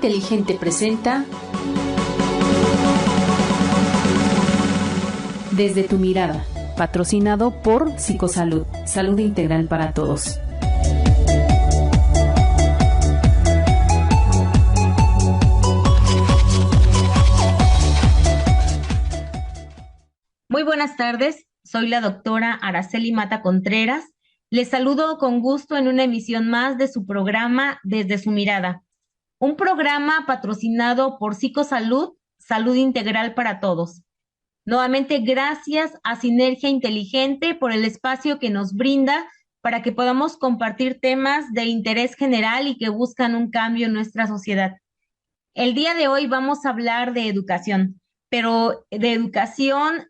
Inteligente presenta Desde tu mirada, patrocinado por Psicosalud, salud integral para todos. Muy buenas tardes, soy la doctora Araceli Mata Contreras. Les saludo con gusto en una emisión más de su programa Desde su mirada, un programa patrocinado por Psicosalud, salud integral para todos. Nuevamente, gracias a Sinergia Inteligente por el espacio que nos brinda para que podamos compartir temas de interés general y que buscan un cambio en nuestra sociedad. El día de hoy vamos a hablar de educación, pero de educación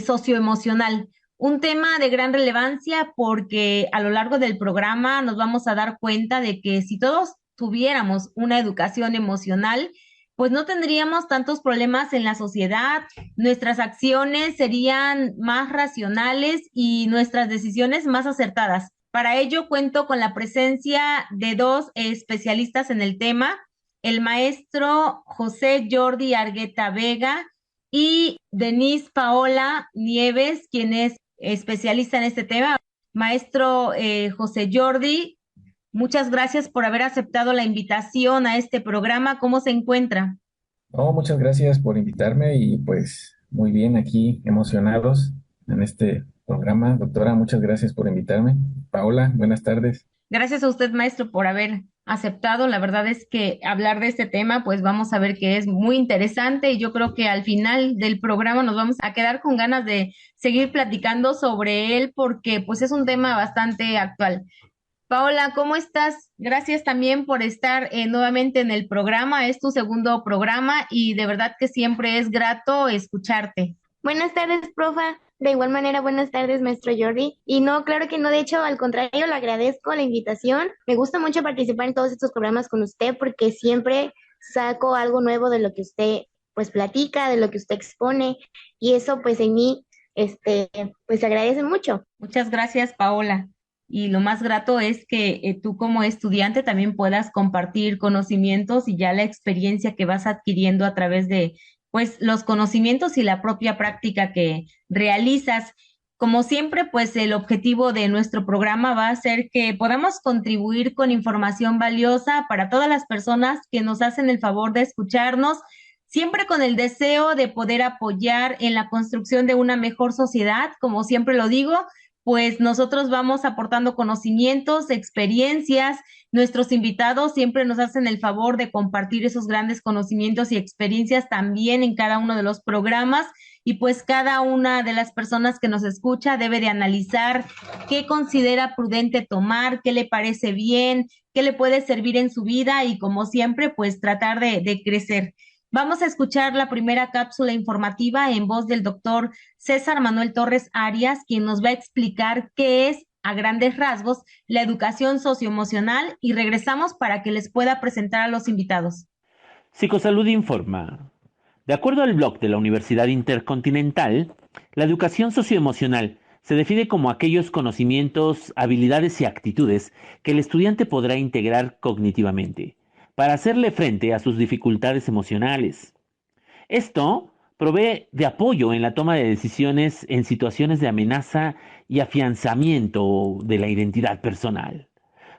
socioemocional, un tema de gran relevancia porque a lo largo del programa nos vamos a dar cuenta de que si todos tuviéramos una educación emocional, pues no tendríamos tantos problemas en la sociedad, nuestras acciones serían más racionales y nuestras decisiones más acertadas. Para ello cuento con la presencia de dos especialistas en el tema, el maestro José Jordi Argueta Vega y Denise Paola Nieves, quien es especialista en este tema. Maestro José Jordi, muchas gracias por haber aceptado la invitación a este programa. ¿Cómo se encuentra? No, muchas gracias por invitarme y pues muy bien aquí, emocionados en este programa. Doctora, muchas gracias por invitarme. Paola, buenas tardes. Gracias a usted, maestro, por haber aceptado. La verdad es que hablar de este tema, pues vamos a ver que es muy interesante y yo creo que al final del programa nos vamos a quedar con ganas de seguir platicando sobre él porque pues es un tema bastante actual. Paola, ¿cómo estás? Gracias también por estar nuevamente en el programa. Es tu segundo programa y de verdad que siempre es grato escucharte. Buenas tardes, profa. De igual manera, buenas tardes, maestro Jordi. Y no, claro que no, de hecho, al contrario, le agradezco la invitación. Me gusta mucho participar en todos estos programas con usted porque siempre saco algo nuevo de lo que usted, pues, platica, de lo que usted expone. Y eso, pues, en mí, pues, se agradece mucho. Muchas gracias, Paola. Y lo más grato es que tú como estudiante también puedas compartir conocimientos y ya la experiencia que vas adquiriendo a través de, pues, los conocimientos y la propia práctica que realizas. Como siempre, pues el objetivo de nuestro programa va a ser que podamos contribuir con información valiosa para todas las personas que nos hacen el favor de escucharnos, siempre con el deseo de poder apoyar en la construcción de una mejor sociedad, como siempre lo digo, pues nosotros vamos aportando conocimientos, experiencias. Nuestros invitados siempre nos hacen el favor de compartir esos grandes conocimientos y experiencias también en cada uno de los programas. Y pues cada una de las personas que nos escucha debe de analizar qué considera prudente tomar, qué le parece bien, qué le puede servir en su vida y como siempre, pues tratar de crecer. Vamos a escuchar la primera cápsula informativa en voz del doctor César Manuel Torres Arias, quien nos va a explicar qué es, a grandes rasgos, la educación socioemocional y regresamos para que les pueda presentar a los invitados. Psicosalud informa. De acuerdo al blog de la Universidad Intercontinental, la educación socioemocional se define como aquellos conocimientos, habilidades y actitudes que el estudiante podrá integrar cognitivamente para hacerle frente a sus dificultades emocionales. Esto provee de apoyo en la toma de decisiones en situaciones de amenaza y afianzamiento de la identidad personal.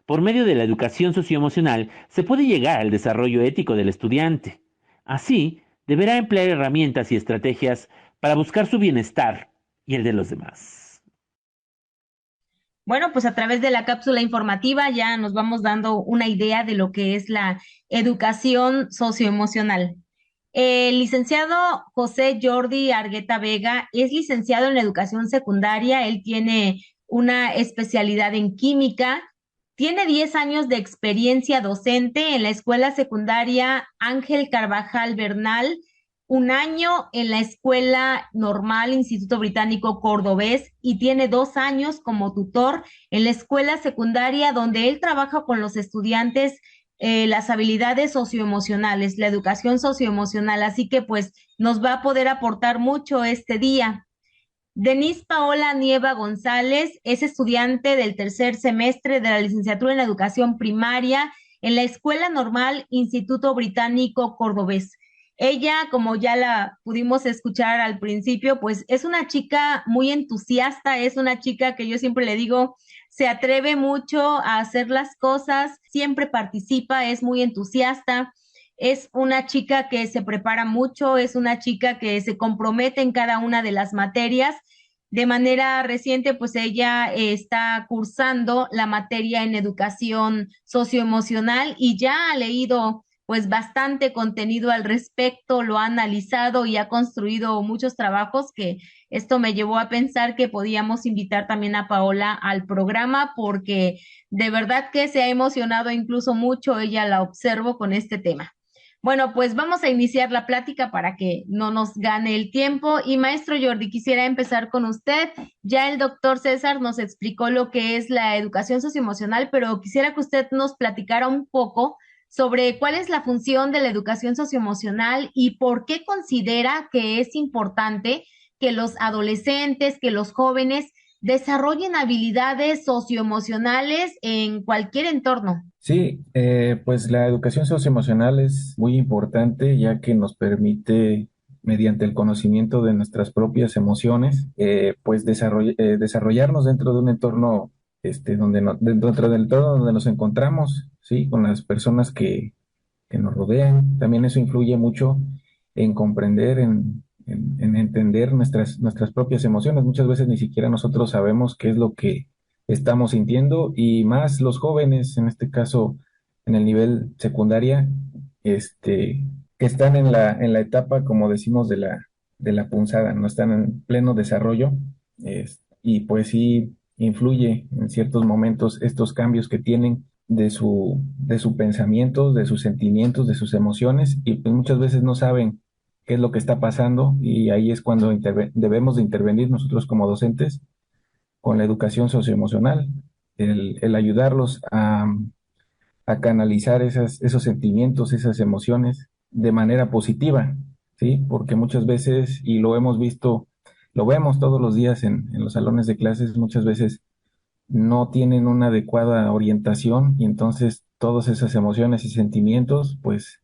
Por medio de la educación socioemocional se puede llegar al desarrollo ético del estudiante. Así, deberá emplear herramientas y estrategias para buscar su bienestar y el de los demás. Bueno, pues a través de la cápsula informativa ya nos vamos dando una idea de lo que es la educación socioemocional. El licenciado José Jordi Argueta Vega es licenciado en educación secundaria. Él tiene una especialidad en química. Tiene 10 años de experiencia docente en la escuela secundaria Ángel Carvajal Bernal, un año en la escuela normal Instituto Británico Cordobés y tiene 2 años como tutor en la escuela secundaria donde él trabaja con los estudiantes las habilidades socioemocionales, la educación socioemocional. Así que pues nos va a poder aportar mucho este día. Denise Paola Nieva González es estudiante del tercer semestre de la licenciatura en educación primaria en la Escuela Normal Instituto Británico Cordobés. Ella, como ya la pudimos escuchar al principio, pues es una chica muy entusiasta, es una chica que yo siempre le digo, se atreve mucho a hacer las cosas, siempre participa, es muy entusiasta. Es una chica que se prepara mucho, es una chica que se compromete en cada una de las materias. De manera reciente, pues ella está cursando la materia en educación socioemocional y ya ha leído pues bastante contenido al respecto, lo ha analizado y ha construido muchos trabajos que esto me llevó a pensar que podíamos invitar también a Paola al programa porque de verdad que se ha emocionado incluso mucho, ella la observo con este tema. Bueno, pues vamos a iniciar la plática para que no nos gane el tiempo. Y maestro Jordi, quisiera empezar con usted. Ya el doctor César nos explicó lo que es la educación socioemocional, pero quisiera que usted nos platicara un poco sobre cuál es la función de la educación socioemocional y por qué considera que es importante que los adolescentes, que los jóvenes desarrollen habilidades socioemocionales en cualquier entorno. Sí, pues la educación socioemocional es muy importante ya que nos permite, mediante el conocimiento de nuestras propias emociones, pues desarrollarnos dentro de un entorno, dentro del entorno donde nos encontramos, sí, con las personas que nos rodean. También eso influye mucho en comprender, en entender nuestras propias emociones. Muchas veces ni siquiera nosotros sabemos qué es lo que estamos sintiendo y más los jóvenes, en este caso en el nivel secundaria, que están en la etapa, como decimos, de la punzada, no están en pleno desarrollo, y pues sí influye en ciertos momentos estos cambios que tienen de su pensamiento, de sus sentimientos, de sus emociones, y pues muchas veces no saben qué es lo que está pasando, y ahí es cuando debemos de intervenir nosotros como docentes con la educación socioemocional, el ayudarlos a canalizar esos sentimientos, esas emociones de manera positiva, ¿sí? Porque muchas veces, y lo hemos visto, lo vemos todos los días en los salones de clases, muchas veces no tienen una adecuada orientación y entonces todas esas emociones y sentimientos pues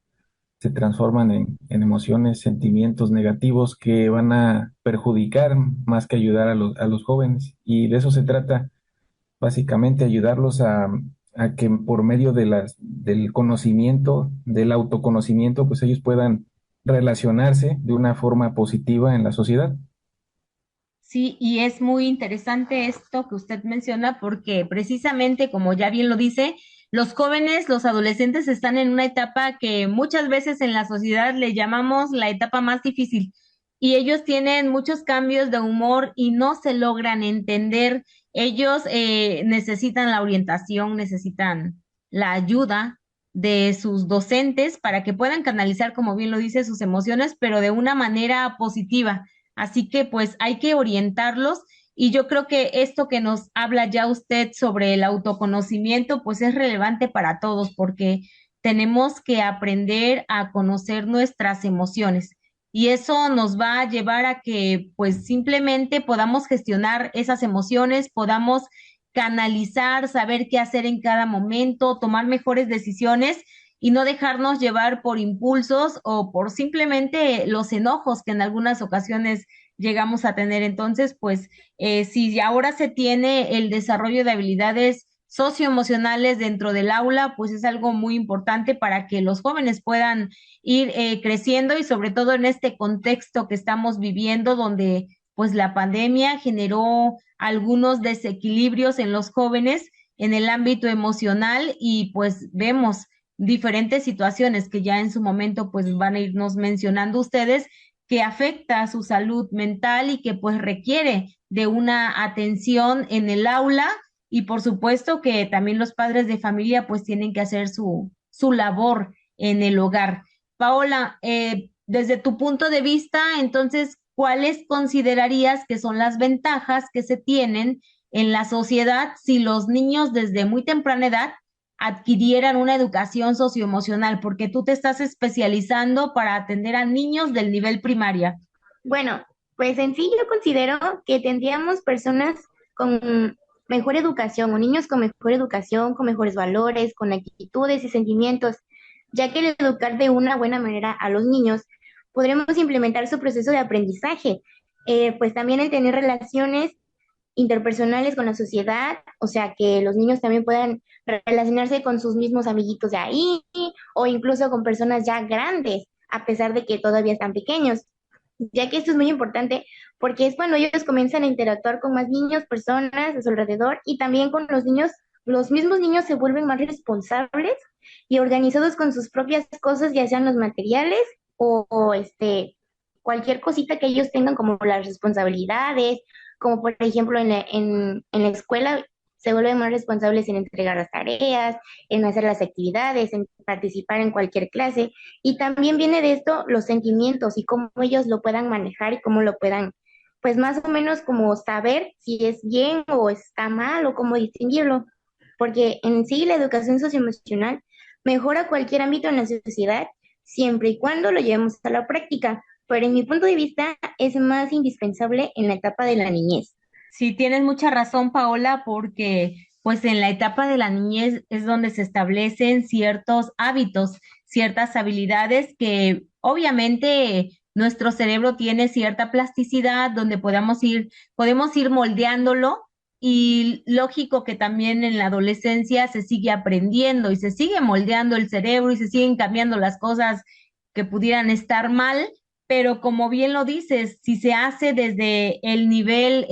se transforman en emociones, sentimientos negativos que van a perjudicar más que ayudar a los jóvenes. Y de eso se trata, básicamente ayudarlos a que por medio del conocimiento, del autoconocimiento, pues ellos puedan relacionarse de una forma positiva en la sociedad. Sí, y es muy interesante esto que usted menciona porque precisamente, como ya bien lo dice, los jóvenes, los adolescentes están en una etapa que muchas veces en la sociedad le llamamos la etapa más difícil y ellos tienen muchos cambios de humor y no se logran entender. Ellos necesitan la orientación, necesitan la ayuda de sus docentes para que puedan canalizar, como bien lo dice, sus emociones, pero de una manera positiva. Así que pues hay que orientarlos y yo creo que esto que nos habla ya usted sobre el autoconocimiento pues es relevante para todos porque tenemos que aprender a conocer nuestras emociones y eso nos va a llevar a que pues simplemente podamos gestionar esas emociones, podamos canalizar, saber qué hacer en cada momento, tomar mejores decisiones y no dejarnos llevar por impulsos o por simplemente los enojos que en algunas ocasiones llegamos a tener. Entonces, pues, si ahora se tiene el desarrollo de habilidades socioemocionales dentro del aula, pues es algo muy importante para que los jóvenes puedan ir creciendo y sobre todo en este contexto que estamos viviendo, donde pues la pandemia generó algunos desequilibrios en los jóvenes en el ámbito emocional y pues vemos diferentes situaciones que ya en su momento pues van a irnos mencionando ustedes que afecta a su salud mental y que pues requiere de una atención en el aula y por supuesto que también los padres de familia pues tienen que hacer su labor en el hogar. Paola, desde tu punto de vista, entonces, ¿cuáles considerarías que son las ventajas que se tienen en la sociedad si los niños desde muy temprana edad adquirieran una educación socioemocional, porque tú te estás especializando para atender a niños del nivel primaria? Bueno, pues en sí yo considero que tendríamos personas con mejor educación o niños con mejor educación, con mejores valores, con actitudes y sentimientos, ya que al educar de una buena manera a los niños, podremos implementar su proceso de aprendizaje, pues también el tener relaciones interpersonales con la sociedad, o sea, que los niños también puedan relacionarse con sus mismos amiguitos de ahí o incluso con personas ya grandes, a pesar de que todavía están pequeños, ya que esto es muy importante porque es cuando ellos comienzan a interactuar con más niños, personas a su alrededor y también con los niños, los mismos niños se vuelven más responsables y organizados con sus propias cosas, ya sean los materiales o cualquier cosita que ellos tengan como las responsabilidades, como por ejemplo en la escuela se vuelven más responsables en entregar las tareas, en hacer las actividades, en participar en cualquier clase. Y también viene de esto los sentimientos y cómo ellos lo puedan manejar y cómo lo puedan, pues más o menos como saber si es bien o está mal o cómo distinguirlo. Porque en sí la educación socioemocional mejora cualquier ámbito en la sociedad siempre y cuando lo llevemos a la práctica. Pero en mi punto de vista es más indispensable en la etapa de la niñez. Sí, tienes mucha razón, Paola, porque pues en la etapa de la niñez es donde se establecen ciertos hábitos, ciertas habilidades que obviamente nuestro cerebro tiene cierta plasticidad donde podemos ir moldeándolo y lógico que también en la adolescencia se sigue aprendiendo y se sigue moldeando el cerebro y se siguen cambiando las cosas que pudieran estar mal, pero como bien lo dices, si se hace desde el nivel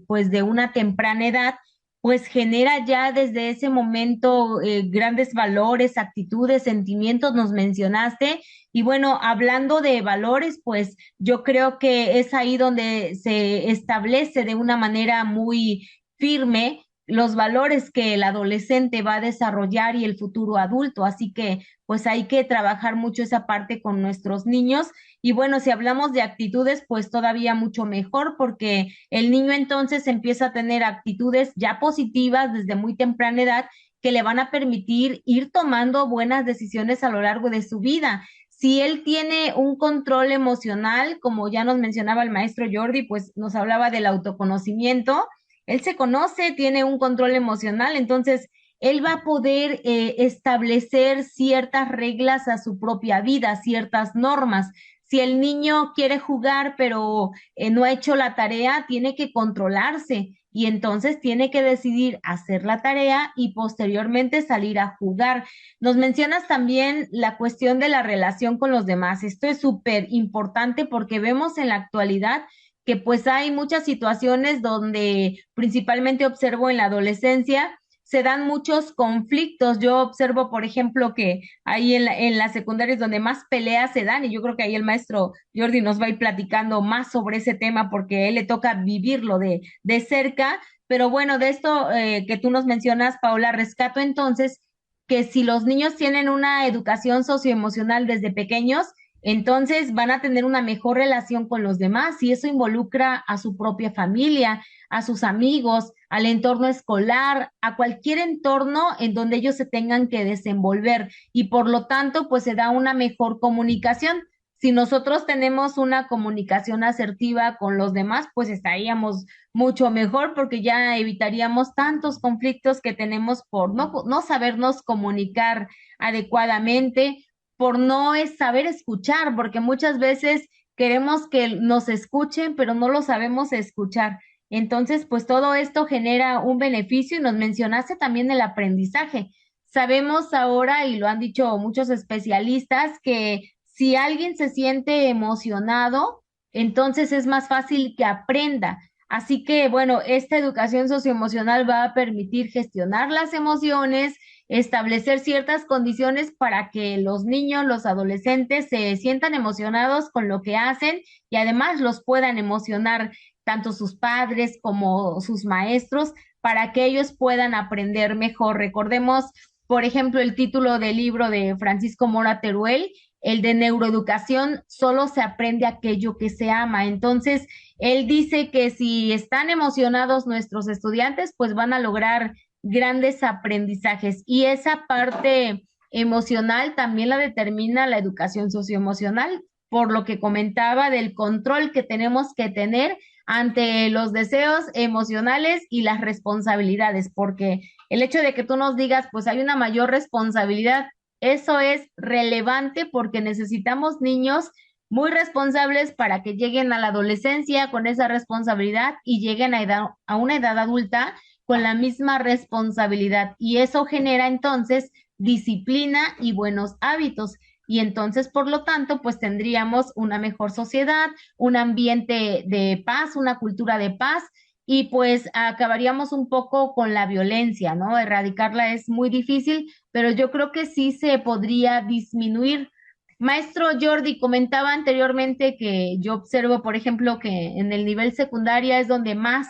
pues de una temprana edad, pues genera ya desde ese momento grandes valores, actitudes, sentimientos, nos mencionaste. Y bueno, hablando de valores, pues yo creo que es ahí donde se establece de una manera muy firme los valores que el adolescente va a desarrollar y el futuro adulto. Así que pues hay que trabajar mucho esa parte con nuestros niños y bueno, si hablamos de actitudes, pues todavía mucho mejor porque el niño entonces empieza a tener actitudes ya positivas desde muy temprana edad que le van a permitir ir tomando buenas decisiones a lo largo de su vida. Si él tiene un control emocional, como ya nos mencionaba el maestro Jordi, pues nos hablaba del autoconocimiento, él se conoce, tiene un control emocional, entonces él va a poder establecer ciertas reglas a su propia vida, ciertas normas. Si el niño quiere jugar pero no ha hecho la tarea, tiene que controlarse y entonces tiene que decidir hacer la tarea y posteriormente salir a jugar. Nos mencionas también la cuestión de la relación con los demás. Esto es súper importante porque vemos en la actualidad que pues hay muchas situaciones donde principalmente observo en la adolescencia se dan muchos conflictos. Yo observo, por ejemplo, que ahí en las secundarias donde más peleas se dan, y yo creo que ahí el maestro Jordi nos va a ir platicando más sobre ese tema porque a él le toca vivirlo de cerca. Pero bueno, de esto que tú nos mencionas, Paola, rescato entonces que si los niños tienen una educación socioemocional desde pequeños, entonces van a tener una mejor relación con los demás y eso involucra a su propia familia, a sus amigos, al entorno escolar, a cualquier entorno en donde ellos se tengan que desenvolver y por lo tanto pues se da una mejor comunicación. Si nosotros tenemos una comunicación asertiva con los demás, pues estaríamos mucho mejor porque ya evitaríamos tantos conflictos que tenemos por no sabernos comunicar adecuadamente, por no es saber escuchar, porque muchas veces queremos que nos escuchen, pero no lo sabemos escuchar. Entonces, pues todo esto genera un beneficio y nos mencionaste también el aprendizaje. Sabemos ahora, y lo han dicho muchos especialistas, que si alguien se siente emocionado, entonces es más fácil que aprenda. Así que, bueno, esta educación socioemocional va a permitir gestionar las emociones, establecer ciertas condiciones para que los niños, los adolescentes se sientan emocionados con lo que hacen y además los puedan emocionar tanto sus padres como sus maestros para que ellos puedan aprender mejor. Recordemos, por ejemplo, el título del libro de Francisco Mora Teruel, el de neuroeducación, solo se aprende aquello que se ama. Entonces, él dice que si están emocionados nuestros estudiantes, pues van a lograr grandes aprendizajes y esa parte emocional también la determina la educación socioemocional, por lo que comentaba del control que tenemos que tener ante los deseos emocionales y las responsabilidades, porque el hecho de que tú nos digas, pues hay una mayor responsabilidad, eso es relevante porque necesitamos niños muy responsables para que lleguen a la adolescencia con esa responsabilidad y lleguen a una edad adulta con la misma responsabilidad. Y eso genera entonces disciplina y buenos hábitos. Y entonces, por lo tanto, pues tendríamos una mejor sociedad, un ambiente de paz, una cultura de paz, y pues acabaríamos un poco con la violencia, ¿no? Erradicarla es muy difícil, pero yo creo que sí se podría disminuir. Maestro Jordi, comentaba anteriormente que yo observo, por ejemplo, que en el nivel secundaria es donde más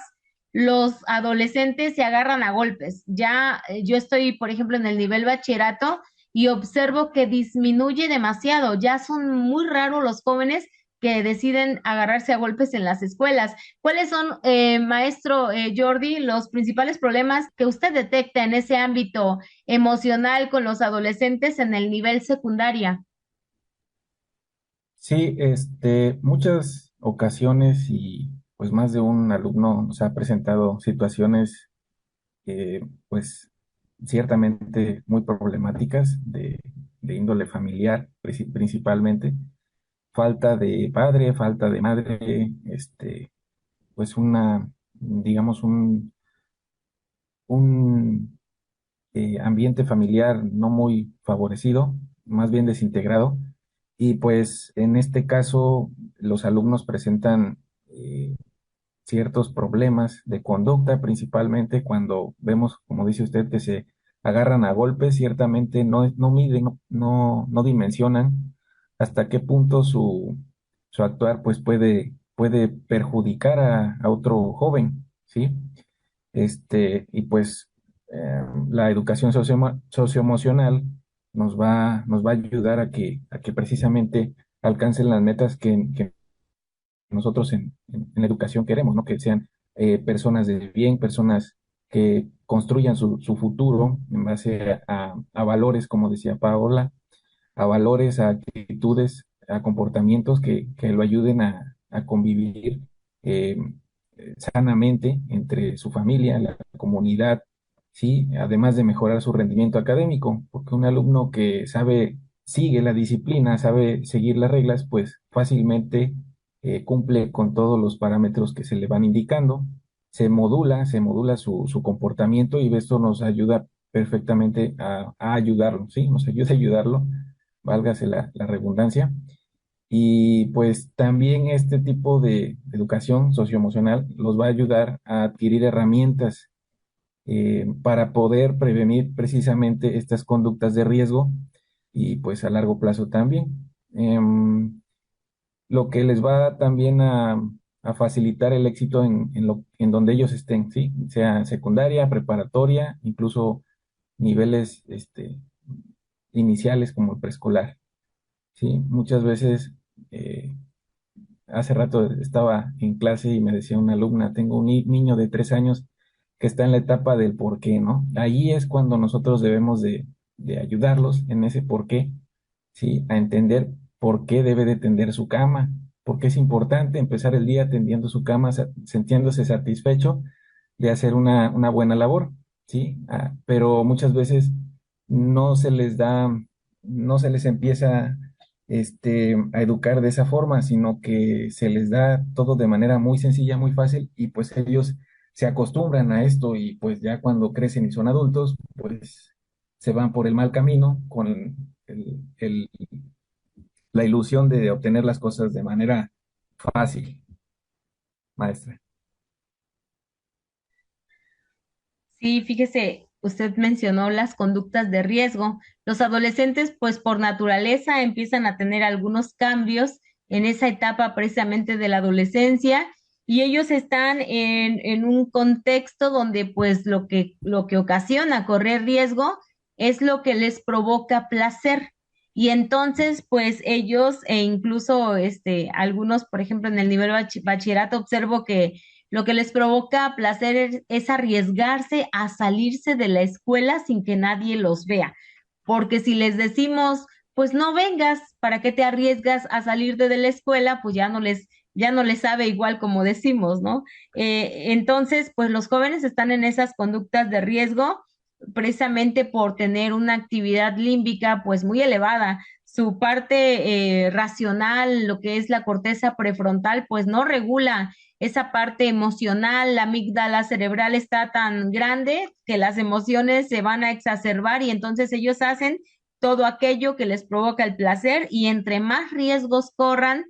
los adolescentes se agarran a golpes. Ya yo estoy, por ejemplo, en el nivel bachillerato y observo que disminuye demasiado. Ya son muy raros los jóvenes que deciden agarrarse a golpes en las escuelas. ¿Cuáles son, maestro Jordi, los principales problemas que usted detecta en ese ámbito emocional con los adolescentes en el nivel secundaria? Sí, muchas ocasiones y pues más de un alumno nos ha presentado situaciones pues ciertamente muy problemáticas de índole familiar principalmente, falta de padre, falta de madre, pues digamos, un ambiente familiar no muy favorecido, más bien desintegrado. Y pues en este caso los alumnos presentan ciertos problemas de conducta, principalmente cuando vemos, como dice usted, que se agarran a golpes, ciertamente no miden, no dimensionan hasta qué punto su actuar pues puede perjudicar a otro joven, ¿sí? Y pues la educación socioemocional nos va a ayudar a que precisamente alcancen las metas que nosotros en la educación queremos, ¿no? Que sean personas de bien, personas que construyan su futuro en base a valores, como decía Paola, a valores, a actitudes, a comportamientos que lo ayuden a convivir eh, sanamente entre su familia, la comunidad, ¿sí? Además de mejorar su rendimiento académico, porque un alumno que sigue la disciplina, sabe seguir las reglas, pues fácilmente cumple con todos los parámetros que se le van indicando, se modula su comportamiento y esto nos ayuda perfectamente a ayudarlo, ¿sí? Nos ayuda a ayudarlo, válgase la redundancia. Y pues también este tipo de educación socioemocional los va a ayudar a adquirir herramientas para poder prevenir precisamente estas conductas de riesgo y pues a largo plazo también. Lo que les va también a facilitar el éxito en donde ellos estén, ¿sí? Sea secundaria, preparatoria, incluso niveles iniciales como el preescolar, ¿sí? Muchas veces, eh, hace rato estaba en clase y me decía una alumna, tengo un niño de 3 años que está en la etapa del por qué, ¿no? Ahí es cuando nosotros debemos de ayudarlos en ese por qué, ¿sí? A entender por qué debe de tender su cama, porque es importante empezar el día tendiendo su cama, sintiéndose satisfecho de hacer una buena labor, ¿sí? Pero muchas veces no se les da, no se les empieza a educar de esa forma, sino que se les da todo de manera muy sencilla, muy fácil, y pues ellos se acostumbran a esto y pues ya cuando crecen y son adultos, pues se van por el mal camino con la ilusión de obtener las cosas de manera fácil, maestra. Sí, fíjese, usted mencionó las conductas de riesgo. Los adolescentes, pues por naturaleza, empiezan a tener algunos cambios en esa etapa precisamente de la adolescencia y ellos están en un contexto donde pues lo que ocasiona correr riesgo es lo que les provoca placer. Y entonces, pues ellos e incluso algunos, por ejemplo, en el nivel bachillerato, observo que lo que les provoca placer es arriesgarse a salirse de la escuela sin que nadie los vea. Porque si les decimos, pues no vengas, ¿para qué te arriesgas a salirte de la escuela? Pues ya no le sabe igual como decimos, ¿no? Entonces, pues los jóvenes están en esas conductas de riesgo precisamente por tener una actividad límbica pues muy elevada. Su parte racional, lo que es la corteza prefrontal, pues no regula esa parte emocional, la amígdala cerebral está tan grande que las emociones se van a exacerbar y entonces ellos hacen todo aquello que les provoca el placer y entre más riesgos corran,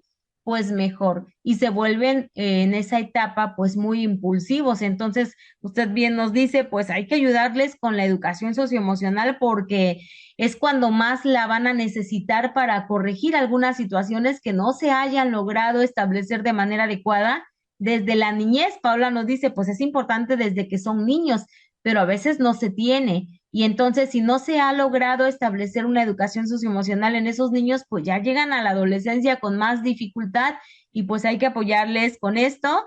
pues mejor. Y se vuelven en esa etapa pues muy impulsivos. Entonces, usted bien nos dice, pues hay que ayudarles con la educación socioemocional porque es cuando más la van a necesitar para corregir algunas situaciones que no se hayan logrado establecer de manera adecuada desde la niñez. Paula nos dice, pues es importante desde que son niños, pero a veces no se tiene. Y entonces, si no se ha logrado establecer una educación socioemocional en esos niños, pues ya llegan a la adolescencia con más dificultad y pues hay que apoyarles con esto.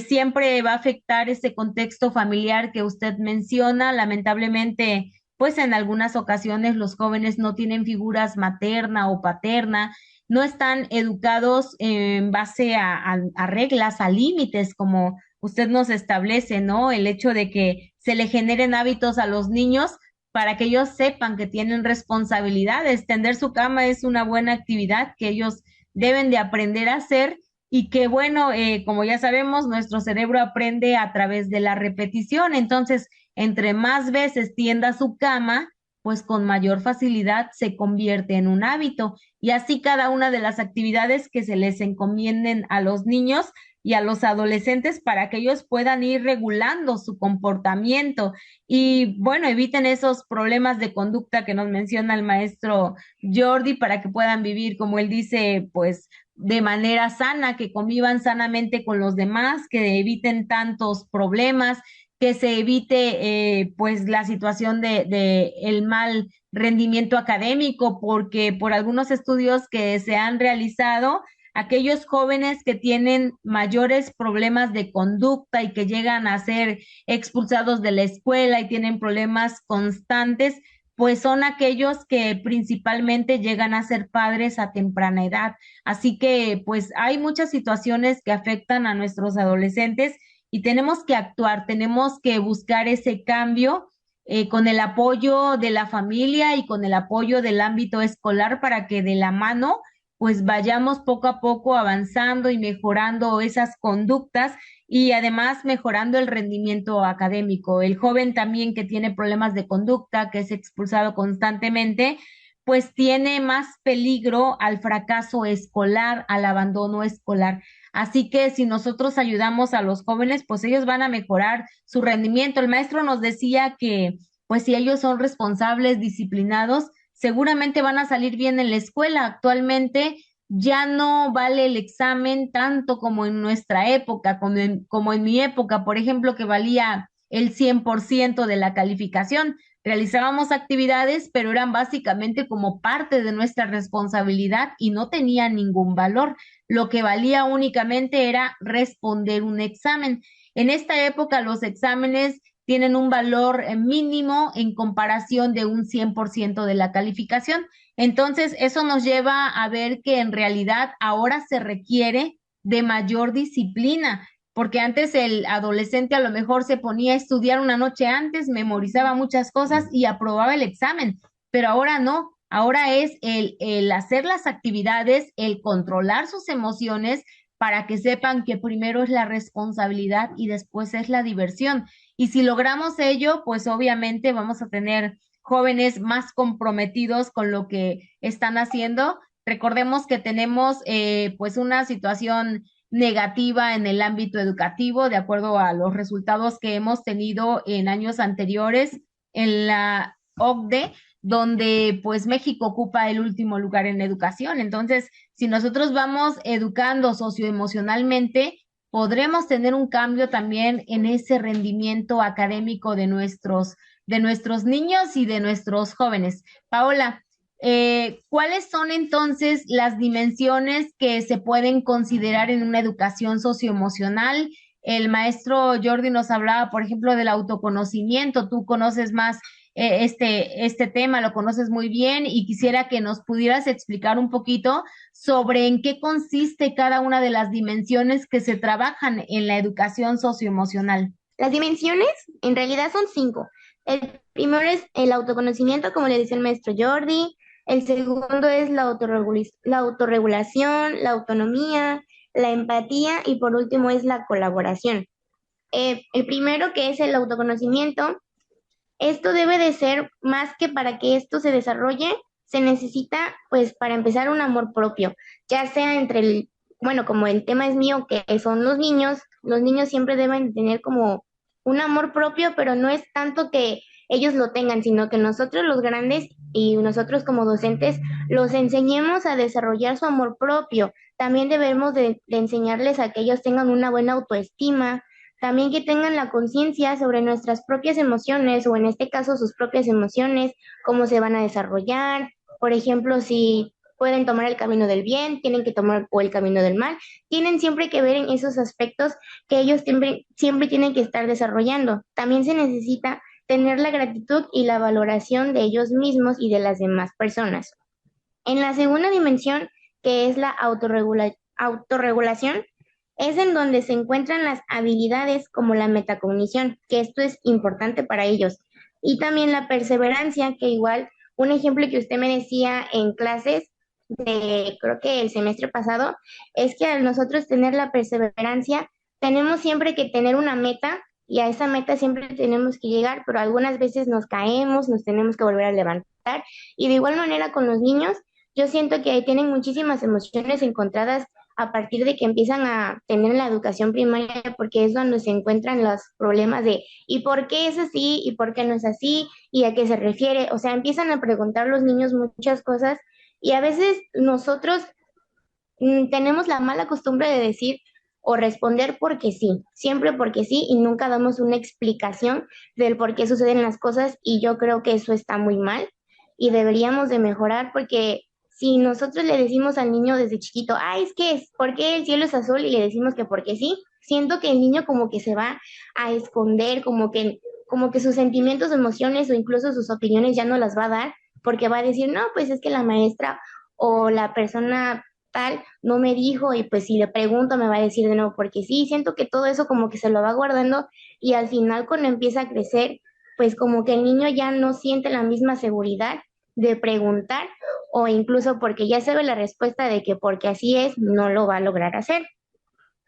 Siempre va a afectar ese contexto familiar que usted menciona. Lamentablemente, pues en algunas ocasiones los jóvenes no tienen figuras materna o paterna, no están educados en base a reglas, a límites, como usted nos establece, ¿no? El hecho de que se le generen hábitos a los niños para que ellos sepan que tienen responsabilidades. Tender su cama es una buena actividad que ellos deben de aprender a hacer y que, bueno, como ya sabemos, nuestro cerebro aprende a través de la repetición. Entonces, entre más veces tienda su cama, pues con mayor facilidad se convierte en un hábito. Y así cada una de las actividades que se les encomienden a los niños y a los adolescentes para que ellos puedan ir regulando su comportamiento y bueno, eviten esos problemas de conducta que nos menciona el maestro Jordi para que puedan vivir, como él dice, pues de manera sana, que convivan sanamente con los demás, que eviten tantos problemas, que se evite pues la situación de el mal rendimiento académico, porque por algunos estudios que se han realizado, aquellos jóvenes que tienen mayores problemas de conducta y que llegan a ser expulsados de la escuela y tienen problemas constantes, pues son aquellos que principalmente llegan a ser padres a temprana edad. Así que pues hay muchas situaciones que afectan a nuestros adolescentes y tenemos que actuar, tenemos que buscar ese cambio con el apoyo de la familia y con el apoyo del ámbito escolar para que de la mano pues vayamos poco a poco avanzando y mejorando esas conductas y además mejorando el rendimiento académico. El joven también que tiene problemas de conducta, que es expulsado constantemente, pues tiene más peligro al fracaso escolar, al abandono escolar. Así que si nosotros ayudamos a los jóvenes, pues ellos van a mejorar su rendimiento. El maestro nos decía que, pues si ellos son responsables, disciplinados, seguramente van a salir bien en la escuela. Actualmente ya no vale el examen tanto como en nuestra época, como en mi época, por ejemplo, que valía el 100% de la calificación. Realizábamos actividades, pero eran básicamente como parte de nuestra responsabilidad y no tenían ningún valor. Lo que valía únicamente era responder un examen. En esta época los exámenes tienen un valor mínimo en comparación de un 100% de la calificación. Entonces, eso nos lleva a ver que en realidad ahora se requiere de mayor disciplina, porque antes el adolescente a lo mejor se ponía a estudiar una noche antes, memorizaba muchas cosas y aprobaba el examen, pero ahora no. Ahora es el hacer las actividades, el controlar sus emociones para que sepan que primero es la responsabilidad y después es la diversión. Y si logramos ello, pues obviamente vamos a tener jóvenes más comprometidos con lo que están haciendo. Recordemos que tenemos pues una situación negativa en el ámbito educativo, de acuerdo a los resultados que hemos tenido en años anteriores en la OCDE, donde pues México ocupa el último lugar en educación. Entonces, si nosotros vamos educando socioemocionalmente, podremos tener un cambio también en ese rendimiento académico de nuestros niños y de nuestros jóvenes. Paola, ¿cuáles son entonces las dimensiones que se pueden considerar en una educación socioemocional? El maestro Jordi nos hablaba, por ejemplo, del autoconocimiento. Tú conoces más este tema, lo conoces muy bien y quisiera que nos pudieras explicar un poquito sobre en qué consiste cada una de las dimensiones que se trabajan en la educación socioemocional. Las dimensiones en realidad son 5. El primero es el autoconocimiento, como le dice el maestro Jordi. El segundo es la autorregulación, la autonomía, la empatía y por último es la colaboración. El primero, que es el autoconocimiento, esto debe de ser más que para que esto se desarrolle, se necesita, pues, para empezar un amor propio, ya sea bueno, como el tema es mío, que son los niños siempre deben tener como un amor propio, pero no es tanto que ellos lo tengan, sino que nosotros los grandes y nosotros como docentes los enseñemos a desarrollar su amor propio. También debemos de enseñarles a que ellos tengan una buena autoestima, también que tengan la conciencia sobre nuestras propias emociones o en este caso sus propias emociones, cómo se van a desarrollar. Por ejemplo, si pueden tomar el camino del bien, tienen que tomar o el camino del mal. Tienen siempre que ver en esos aspectos que ellos siempre tienen que estar desarrollando. También se necesita tener la gratitud y la valoración de ellos mismos y de las demás personas. En la segunda dimensión, que es la autorregulación, es en donde se encuentran las habilidades como la metacognición, que esto es importante para ellos, y también la perseverancia, que igual un ejemplo que usted me decía en clases de, creo que el semestre pasado, es que al nosotros tener la perseverancia, tenemos siempre que tener una meta y a esa meta siempre tenemos que llegar, pero algunas veces nos caemos, nos tenemos que volver a levantar, y de igual manera con los niños, yo siento que ahí tienen muchísimas emociones encontradas a partir de que empiezan a tener la educación primaria, porque es donde se encuentran los problemas de ¿y por qué es así? ¿Y por qué no es así? ¿Y a qué se refiere? O sea, empiezan a preguntar los niños muchas cosas y a veces nosotros tenemos la mala costumbre de decir o responder porque sí, siempre porque sí y nunca damos una explicación del por qué suceden las cosas y yo creo que eso está muy mal y deberíamos de mejorar porque si nosotros le decimos al niño desde chiquito, es que es, ¿por qué el cielo es azul? Y le decimos que porque sí, siento que el niño como que se va a esconder, como que sus sentimientos, emociones o incluso sus opiniones ya no las va a dar, porque va a decir, no, pues es que la maestra o la persona tal no me dijo y pues si le pregunto me va a decir de nuevo porque sí, siento que todo eso como que se lo va guardando y al final cuando empieza a crecer, pues como que el niño ya no siente la misma seguridad de preguntar o incluso porque ya sabe la respuesta de que porque así es, no lo va a lograr hacer.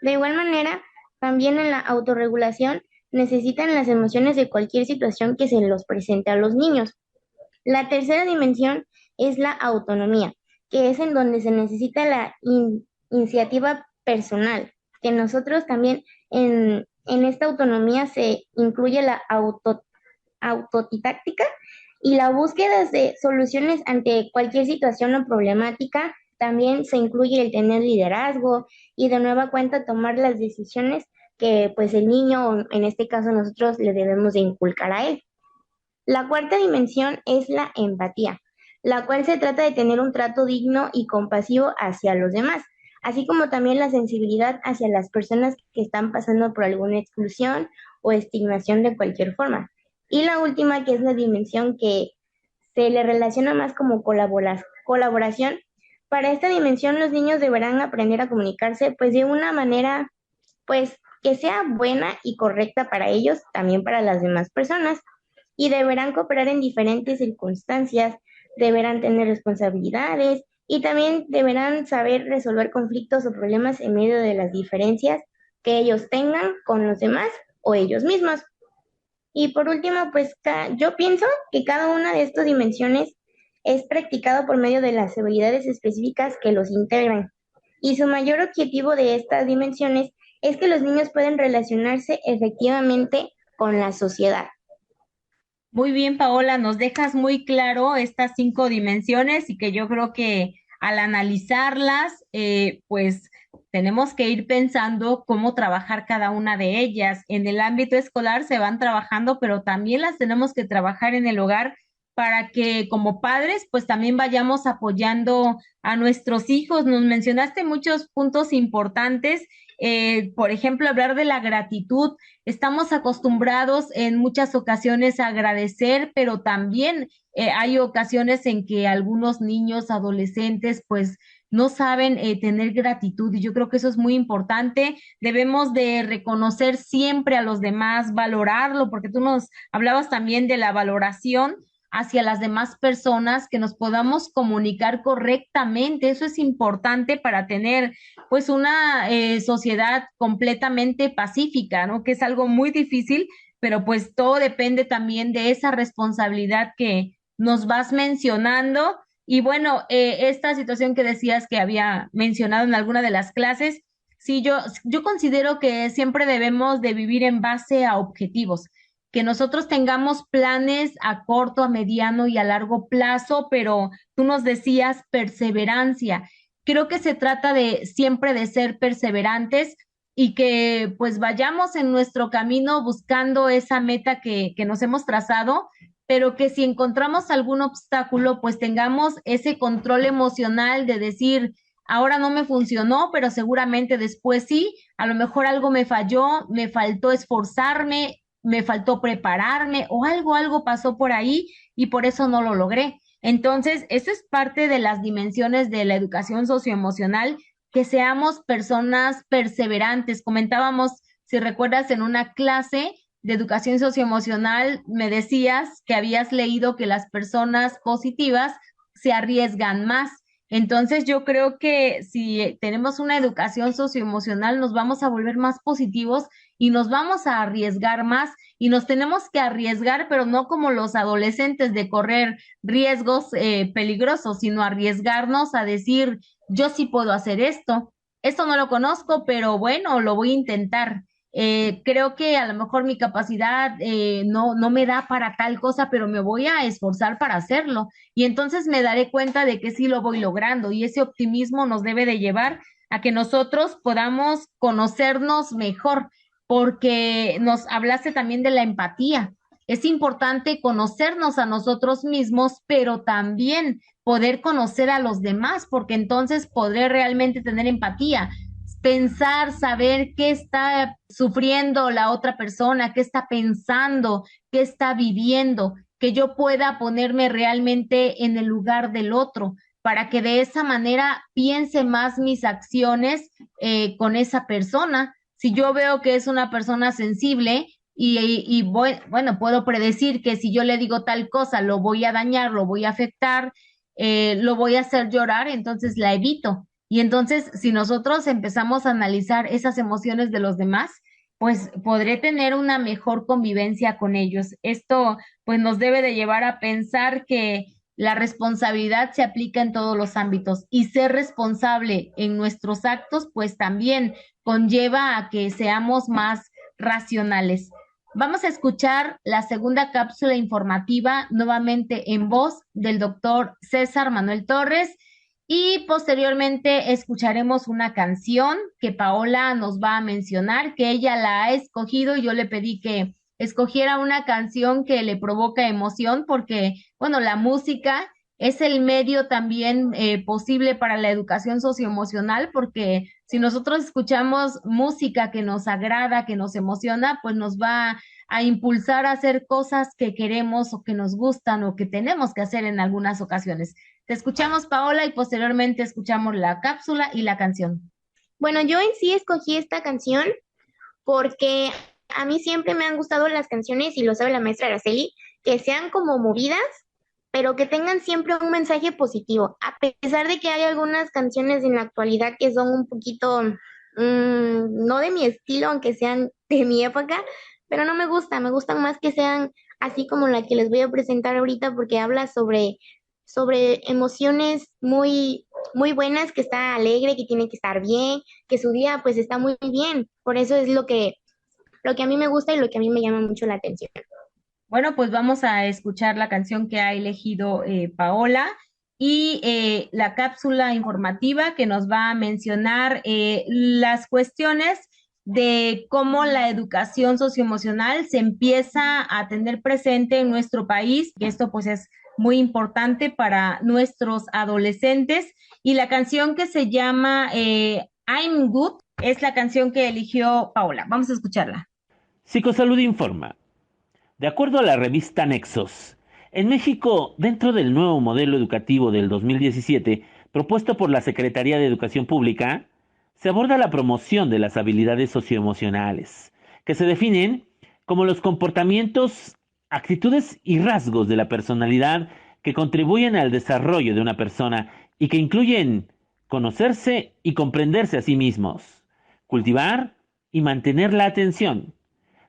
De igual manera, también en la autorregulación necesitan las emociones de cualquier situación que se los presente a los niños. La tercera dimensión es la autonomía, que es en donde se necesita la iniciativa personal, que nosotros también en esta autonomía se incluye la autodidáctica y la búsqueda de soluciones ante cualquier situación o problemática. También se incluye el tener liderazgo y de nueva cuenta tomar las decisiones que pues el niño, o en este caso nosotros, le debemos de inculcar a él. La cuarta dimensión es la empatía, la cual se trata de tener un trato digno y compasivo hacia los demás, así como también la sensibilidad hacia las personas que están pasando por alguna exclusión o estigmación de cualquier forma. Y la última, que es la dimensión que se le relaciona más como colaboración. Para esta dimensión los niños deberán aprender a comunicarse pues de una manera pues que sea buena y correcta para ellos, también para las demás personas, y deberán cooperar en diferentes circunstancias, deberán tener responsabilidades y también deberán saber resolver conflictos o problemas en medio de las diferencias que ellos tengan con los demás o ellos mismos. Y por último, pues yo pienso que cada una de estas dimensiones es practicado por medio de las habilidades específicas que los integran. Y su mayor objetivo de estas dimensiones es que los niños puedan relacionarse efectivamente con la sociedad. Muy bien, Paola, nos dejas muy claro estas 5 dimensiones y que yo creo que al analizarlas, pues tenemos que ir pensando cómo trabajar cada una de ellas. En el ámbito escolar se van trabajando, pero también las tenemos que trabajar en el hogar para que como padres, pues también vayamos apoyando a nuestros hijos. Nos mencionaste muchos puntos importantes por ejemplo, hablar de la gratitud. Estamos acostumbrados en muchas ocasiones a agradecer, pero también hay ocasiones en que algunos niños, adolescentes, pues no saben tener gratitud y yo creo que eso es muy importante. Debemos de reconocer siempre a los demás, valorarlo, porque tú nos hablabas también de la valoración hacia las demás personas, que nos podamos comunicar correctamente. Eso es importante para tener pues una sociedad completamente pacífica, ¿no? Que es algo muy difícil, pero pues todo depende también de esa responsabilidad que nos vas mencionando. Y bueno, esta situación que decías que había mencionado en alguna de las clases, sí, yo considero que siempre debemos de vivir en base a objetivos, que nosotros tengamos planes a corto, a mediano y a largo plazo, pero tú nos decías perseverancia. Creo que se trata de siempre de ser perseverantes y que pues vayamos en nuestro camino buscando esa meta que nos hemos trazado, pero que si encontramos algún obstáculo, pues tengamos ese control emocional de decir, ahora no me funcionó, pero seguramente después sí, a lo mejor algo me falló, me faltó esforzarme, me faltó prepararme o algo pasó por ahí y por eso no lo logré. Entonces, eso es parte de las dimensiones de la educación socioemocional, que seamos personas perseverantes. Comentábamos, si recuerdas, en una clase de educación socioemocional, me decías que habías leído que las personas positivas se arriesgan más. Entonces, yo creo que si tenemos una educación socioemocional, nos vamos a volver más positivos y nos vamos a arriesgar más y nos tenemos que arriesgar, pero no como los adolescentes de correr riesgos peligrosos, sino arriesgarnos a decir, yo sí puedo hacer esto no lo conozco, pero bueno, lo voy a intentar. Creo que a lo mejor mi capacidad no me da para tal cosa, pero me voy a esforzar para hacerlo. Y entonces me daré cuenta de que sí lo voy logrando. Y ese optimismo nos debe de llevar a que nosotros podamos conocernos mejor, porque nos hablaste también de la empatía. Es importante conocernos a nosotros mismos, pero también poder conocer a los demás, porque entonces podré realmente tener empatía, pensar, saber qué está sufriendo la otra persona, qué está pensando, qué está viviendo, que yo pueda ponerme realmente en el lugar del otro, para que de esa manera piense más mis acciones con esa persona. Si yo veo que es una persona sensible bueno, puedo predecir que si yo le digo tal cosa, lo voy a dañar, lo voy a afectar, lo voy a hacer llorar, entonces la evito. Y entonces, si nosotros empezamos a analizar esas emociones de los demás, pues podré tener una mejor convivencia con ellos. Esto, pues, nos debe de llevar a pensar que la responsabilidad se aplica en todos los ámbitos y ser responsable en nuestros actos, pues también conlleva a que seamos más racionales. Vamos a escuchar la segunda cápsula informativa nuevamente en voz del doctor César Manuel Torres y posteriormente escucharemos una canción que Paola nos va a mencionar, que ella la ha escogido. Yo le pedí que escogiera una canción que le provoca emoción porque, bueno, la música es el medio también posible para la educación socioemocional, porque si nosotros escuchamos música que nos agrada, que nos emociona, pues nos va a impulsar a hacer cosas que queremos o que nos gustan o que tenemos que hacer en algunas ocasiones. Te escuchamos, Paola, y posteriormente escuchamos la cápsula y la canción. Bueno, yo en sí escogí esta canción porque a mí siempre me han gustado las canciones, y lo sabe la maestra Araceli, que sean como movidas, pero que tengan siempre un mensaje positivo. A pesar de que hay algunas canciones en la actualidad que son un poquito, no de mi estilo, aunque sean de mi época, pero no me gustan más que sean así como la que les voy a presentar ahorita, porque habla sobre emociones muy, muy buenas, que está alegre, que tiene que estar bien, que su día pues está muy bien. Por eso es lo que a mí me gusta y lo que a mí me llama mucho la atención. Bueno, pues vamos a escuchar la canción que ha elegido Paola y la cápsula informativa que nos va a mencionar las cuestiones de cómo la educación socioemocional se empieza a tener presente en nuestro país, que esto pues es muy importante para nuestros adolescentes, y la canción que se llama I'm Good es la canción que eligió Paola. Vamos a escucharla. Psicosalud informa. De acuerdo a la revista Nexos, en México, dentro del nuevo modelo educativo del 2017, propuesto por la Secretaría de Educación Pública, se aborda la promoción de las habilidades socioemocionales, que se definen como los comportamientos, actitudes y rasgos de la personalidad que contribuyen al desarrollo de una persona y que incluyen conocerse y comprenderse a sí mismos, cultivar y mantener la atención,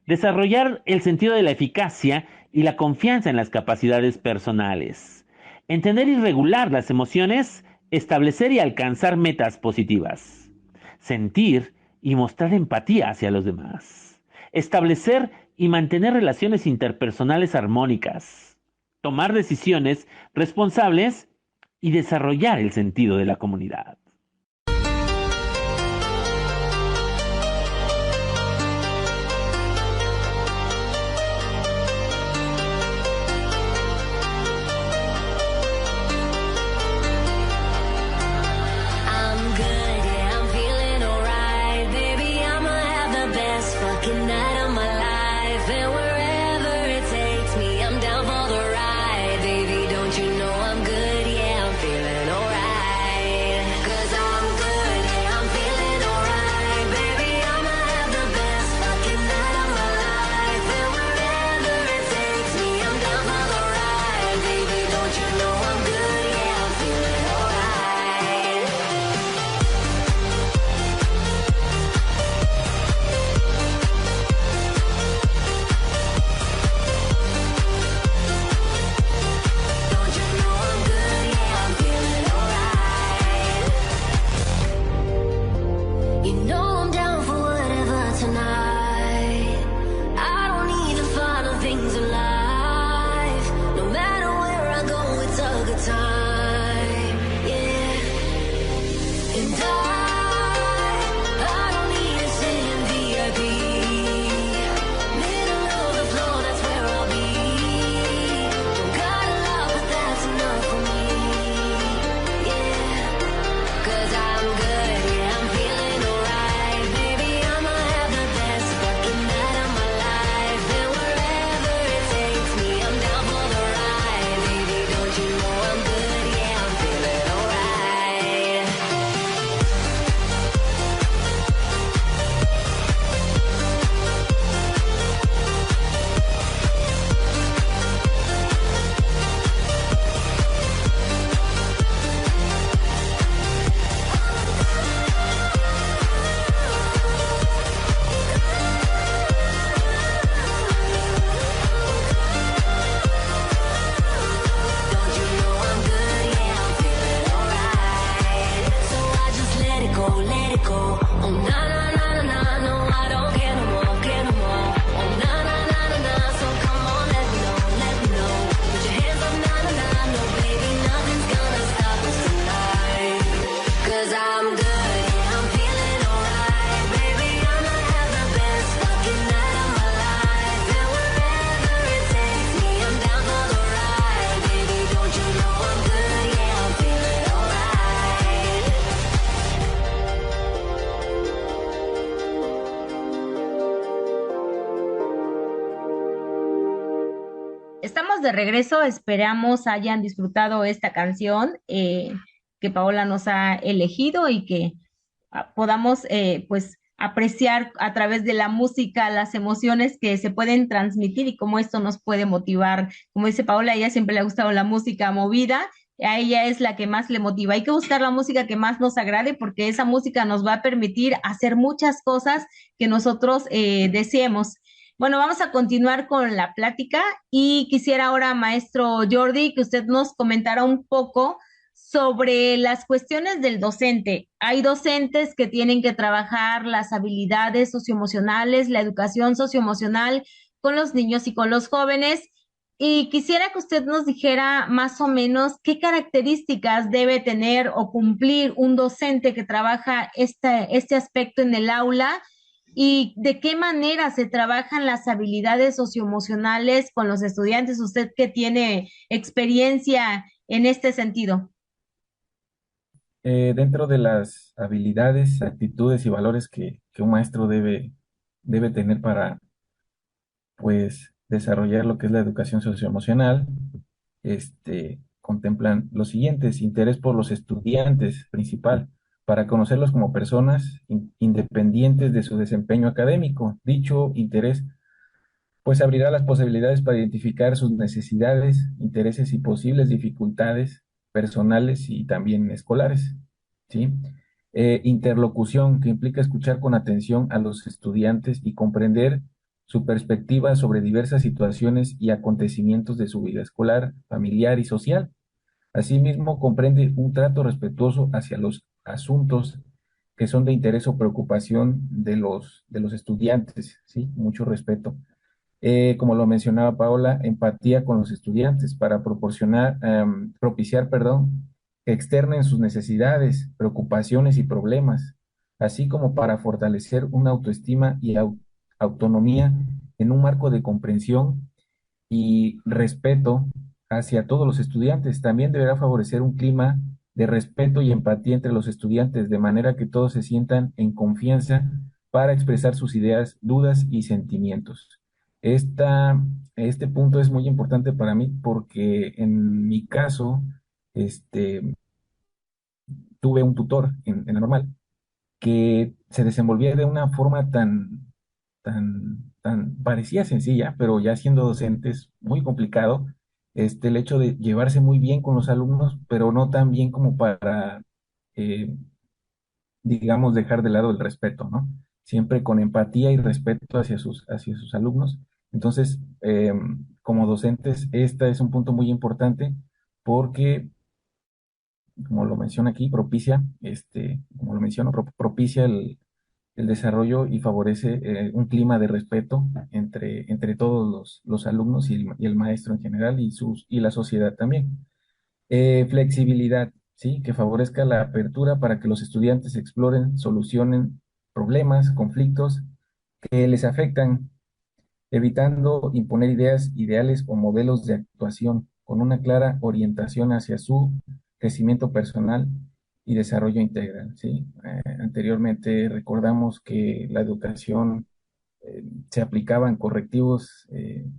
desarrollar el sentido de la eficacia y la confianza en las capacidades personales, entender y regular las emociones, establecer y alcanzar metas positivas, sentir y mostrar empatía hacia los demás, establecer y mantener relaciones interpersonales armónicas, tomar decisiones responsables y desarrollar el sentido de la comunidad. Estamos de regreso, esperamos hayan disfrutado esta canción que Paola nos ha elegido y que podamos pues apreciar a través de la música las emociones que se pueden transmitir y cómo esto nos puede motivar. Como dice Paola, a ella siempre le ha gustado la música movida, a ella es la que más le motiva. Hay que buscar la música que más nos agrade porque esa música nos va a permitir hacer muchas cosas que nosotros deseemos. Bueno, vamos a continuar con la plática y quisiera ahora, maestro Jordi, que usted nos comentara un poco sobre las cuestiones del docente. Hay docentes que tienen que trabajar las habilidades socioemocionales, la educación socioemocional con los niños y con los jóvenes. Y quisiera que usted nos dijera más o menos qué características debe tener o cumplir un docente que trabaja este aspecto en el aula y de qué manera se trabajan las habilidades socioemocionales con los estudiantes. Usted que tiene experiencia en este sentido. dentro de las habilidades, actitudes y valores que un maestro debe tener para, pues, desarrollar lo que es la educación socioemocional, contemplan los siguientes: interés por los estudiantes, principal, para conocerlos como personas independientes de su desempeño académico. Dicho interés, pues, abrirá las posibilidades para identificar sus necesidades, intereses y posibles dificultades personales y también escolares, ¿sí? Interlocución, que implica escuchar con atención a los estudiantes y comprender su perspectiva sobre diversas situaciones y acontecimientos de su vida escolar, familiar y social. Asimismo, comprende un trato respetuoso hacia los asuntos que son de interés o preocupación de los estudiantes, ¿sí? Mucho respeto. Como lo mencionaba Paola, empatía con los estudiantes para propiciar, perdón, que externen sus necesidades, preocupaciones y problemas, así como para fortalecer una autoestima y autonomía en un marco de comprensión y respeto hacia todos los estudiantes. También deberá favorecer un clima de respeto y empatía entre los estudiantes, de manera que todos se sientan en confianza para expresar sus ideas, dudas y sentimientos. Esta, este punto es muy importante para mí porque en mi caso, este, tuve un tutor en la normal que se desenvolvía de una forma parecía sencilla, pero ya siendo docente es muy complicado, el hecho de llevarse muy bien con los alumnos, pero no tan bien como para, eh, digamos, dejar de lado el respeto, ¿no? Siempre con empatía y respeto hacia sus alumnos. Entonces, como docentes, este es un punto muy importante porque, como lo menciona aquí, como lo menciono, propicia el desarrollo y favorece un clima de respeto entre todos los alumnos y el maestro en general y la sociedad también. Flexibilidad, ¿sí? Que favorezca la apertura para que los estudiantes exploren, solucionen problemas, conflictos que les afectan, evitando imponer ideas, ideales o modelos de actuación, con una clara orientación hacia su crecimiento personal y desarrollo integral, ¿sí? Anteriormente recordamos que la educación se aplicaba en correctivos,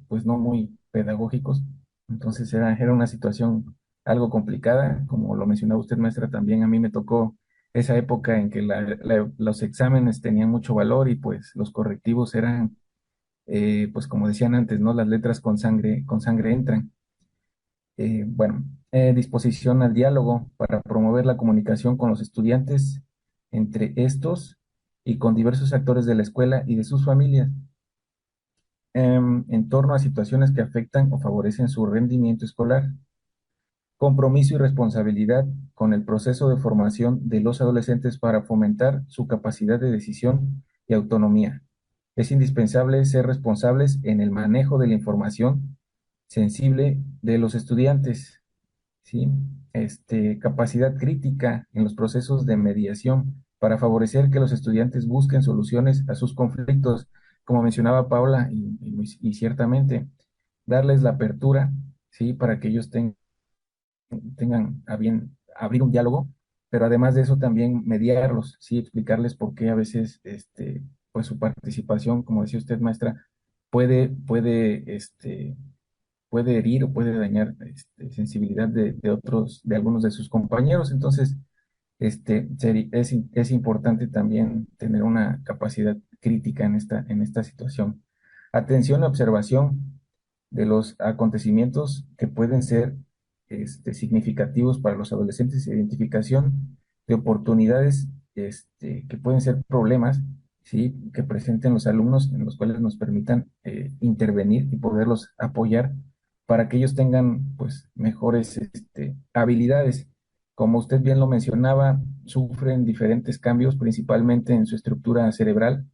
pues no muy pedagógicos, entonces era una situación algo complicada, como lo mencionaba usted, maestra, también a mí me tocó esa época en que los exámenes tenían mucho valor y pues los correctivos eran, pues como decían antes, ¿no? Las letras con sangre entran. Bueno, disposición al diálogo para promover la comunicación con los estudiantes, entre estos y con diversos actores de la escuela y de sus familias, en torno a situaciones que afectan o favorecen su rendimiento escolar. Compromiso y responsabilidad con el proceso de formación de los adolescentes para fomentar su capacidad de decisión y autonomía. Es indispensable ser responsables en el manejo de la información sensible de los estudiantes, ¿sí? Capacidad crítica en los procesos de mediación para favorecer que los estudiantes busquen soluciones a sus conflictos, como mencionaba Paula, y ciertamente darles la apertura, ¿sí? Para que ellos tengan a bien abrir un diálogo, pero además de eso también mediarlos, ¿sí? Explicarles por qué a veces, pues su participación, como decía usted, maestra, puede herir o puede dañar, sensibilidad de algunos de sus compañeros. Entonces, es importante también tener una capacidad crítica en esta situación. Atención y observación de los acontecimientos que pueden ser, significativos para los adolescentes, identificación de oportunidades, que pueden ser problemas, ¿sí? Que presenten los alumnos en los cuales nos permitan intervenir y poderlos apoyar para que ellos tengan, pues, mejores, habilidades. Como usted bien lo mencionaba, sufren diferentes cambios, principalmente en su estructura cerebral,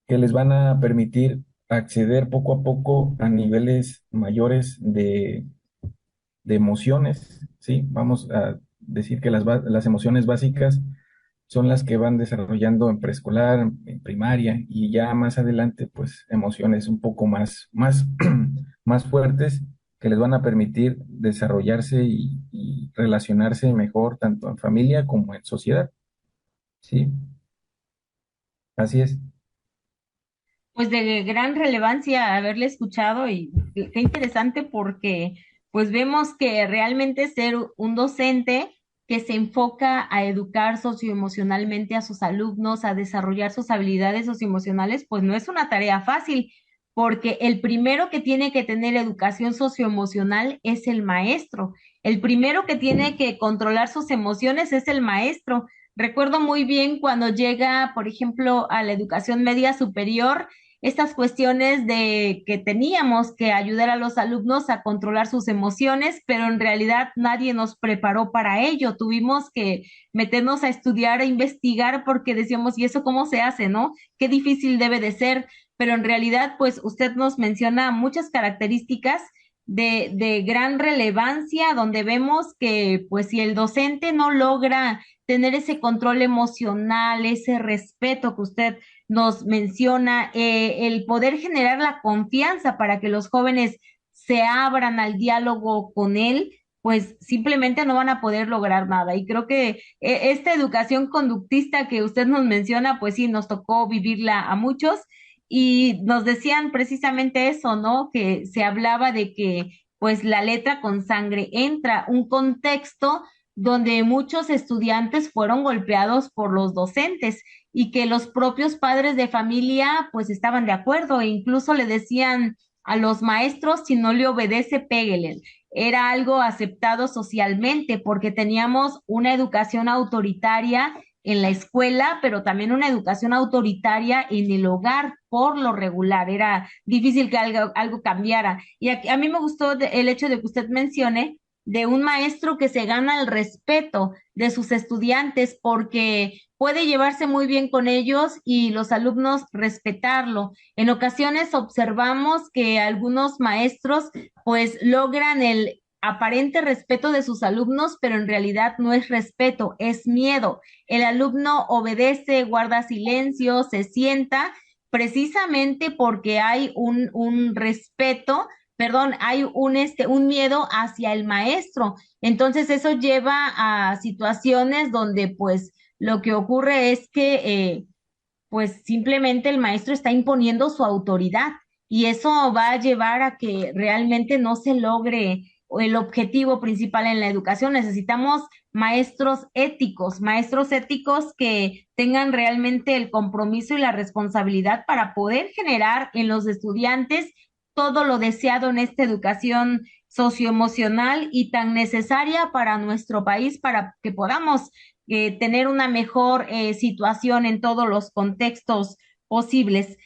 que les van a permitir acceder poco a poco a niveles mayores de emociones, ¿sí? Vamos a decir que las emociones básicas son las que van desarrollando en preescolar, en primaria, y ya más adelante, pues, emociones un poco más, más fuertes que les van a permitir desarrollarse y relacionarse mejor tanto en familia como en sociedad. Sí, así es. Pues de gran relevancia haberle escuchado y qué interesante porque pues vemos que realmente ser un docente que se enfoca a educar socioemocionalmente a sus alumnos, a desarrollar sus habilidades socioemocionales, pues no es una tarea fácil, porque el primero que tiene que tener educación socioemocional es el maestro. El primero que tiene que controlar sus emociones es el maestro. Recuerdo muy bien cuando llega, por ejemplo, a la educación media superior, estas cuestiones de que teníamos que ayudar a los alumnos a controlar sus emociones, pero en realidad nadie nos preparó para ello. Tuvimos que meternos a estudiar, a investigar, porque decíamos, ¿y eso cómo se hace, no? Qué difícil debe de ser, pero en realidad, pues usted nos menciona muchas características de gran relevancia, donde vemos que, pues, si el docente no logra tener ese control emocional, ese respeto que usted nos menciona, el poder generar la confianza para que los jóvenes se abran al diálogo con él, pues simplemente no van a poder lograr nada. Y creo que esta educación conductista que usted nos menciona, pues sí, nos tocó vivirla a muchos y nos decían precisamente eso, ¿no? Que se hablaba de que pues la letra con sangre entra, un contexto donde muchos estudiantes fueron golpeados por los docentes y que los propios padres de familia pues estaban de acuerdo e incluso le decían a los maestros, si no le obedece, péguele. Era algo aceptado socialmente porque teníamos una educación autoritaria en la escuela, pero también una educación autoritaria en el hogar por lo regular. Era difícil que algo cambiara. Y a mí me gustó el hecho de que usted mencione de un maestro que se gana el respeto de sus estudiantes porque puede llevarse muy bien con ellos y los alumnos respetarlo. En ocasiones observamos que algunos maestros pues logran el aparente respeto de sus alumnos, pero en realidad no es respeto, es miedo. El alumno obedece, guarda silencio, se sienta precisamente porque hay un respeto, perdón, hay un miedo hacia el maestro. Entonces eso lleva a situaciones donde pues lo que ocurre es que pues simplemente el maestro está imponiendo su autoridad y eso va a llevar a que realmente no se logre el objetivo principal en la educación. Necesitamos maestros éticos que tengan realmente el compromiso y la responsabilidad para poder generar en los estudiantes todo lo deseado en esta educación socioemocional y tan necesaria para nuestro país para que podamos tener una mejor situación en todos los contextos posibles.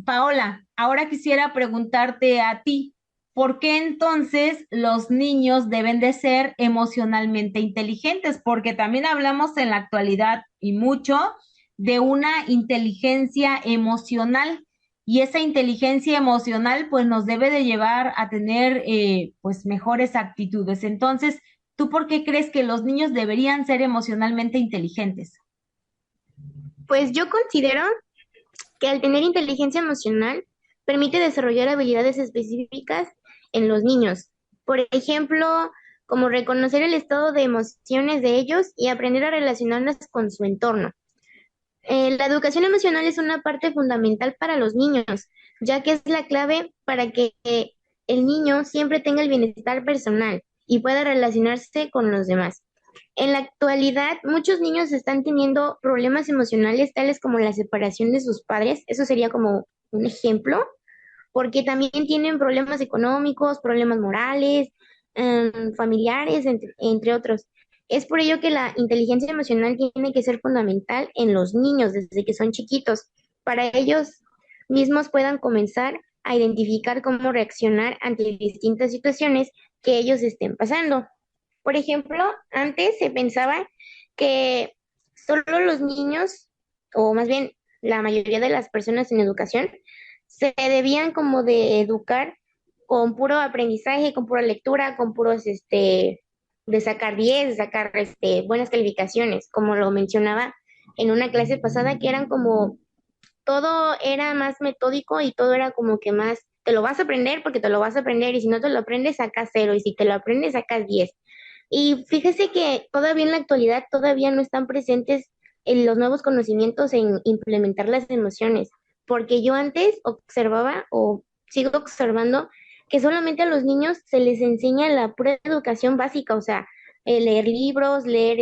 Paola, ahora quisiera preguntarte a ti, ¿por qué entonces los niños deben de ser emocionalmente inteligentes? Porque también hablamos en la actualidad y mucho de una inteligencia emocional. Y esa inteligencia emocional pues nos debe de llevar a tener pues mejores actitudes. Entonces, ¿tú por qué crees que los niños deberían ser emocionalmente inteligentes? Pues yo considero que al tener inteligencia emocional permite desarrollar habilidades específicas en los niños. Por ejemplo, como reconocer el estado de emociones de ellos y aprender a relacionarlas con su entorno. La educación emocional es una parte fundamental para los niños, ya que es la clave para que el niño siempre tenga el bienestar personal y pueda relacionarse con los demás. En la actualidad, muchos niños están teniendo problemas emocionales tales como la separación de sus padres, eso sería como un ejemplo, porque también tienen problemas económicos, problemas morales, familiares, entre otros. Es por ello que la inteligencia emocional tiene que ser fundamental en los niños desde que son chiquitos, para ellos mismos puedan comenzar a identificar cómo reaccionar ante distintas situaciones que ellos estén pasando. Por ejemplo, antes se pensaba que solo los niños, o más bien la mayoría de las personas en educación, se debían como de educar con puro aprendizaje, con pura lectura, con puros, de sacar 10 de sacar, buenas calificaciones, como lo mencionaba en una clase pasada, que eran como, todo era más metódico y todo era como que más, te lo vas a aprender porque te lo vas a aprender y si no te lo aprendes sacas 0 y si te lo aprendes sacas 10. Y fíjese que todavía en la actualidad todavía no están presentes en los nuevos conocimientos en implementar las emociones, porque yo antes observaba o sigo observando que solamente a los niños se les enseña la pura educación básica, o sea, leer libros, leer,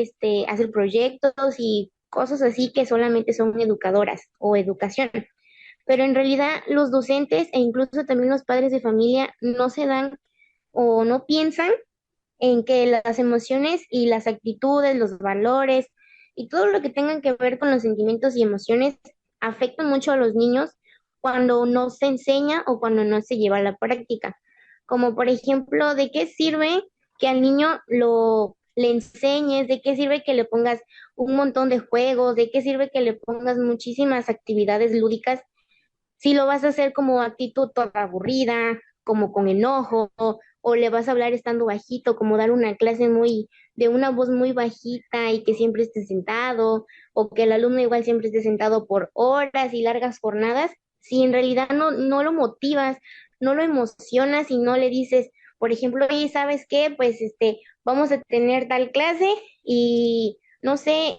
hacer proyectos y cosas así que solamente son educadoras o educación. Pero en realidad los docentes e incluso también los padres de familia no se dan o no piensan en que las emociones y las actitudes, los valores y todo lo que tengan que ver con los sentimientos y emociones afectan mucho a los niños cuando no se enseña o cuando no se lleva a la práctica. Como por ejemplo, ¿de qué sirve que al niño lo le enseñes? ¿De qué sirve que le pongas un montón de juegos? ¿De qué sirve que le pongas muchísimas actividades lúdicas si lo vas a hacer como actitud toda aburrida, como con enojo, o le vas a hablar estando bajito, como dar una clase muy, de una voz muy bajita y que siempre esté sentado, o que el alumno igual siempre esté sentado por horas y largas jornadas, si en realidad no lo motivas, no lo emocionas y no le dices, por ejemplo, oye, ¿sabes qué? Pues vamos a tener tal clase y no sé,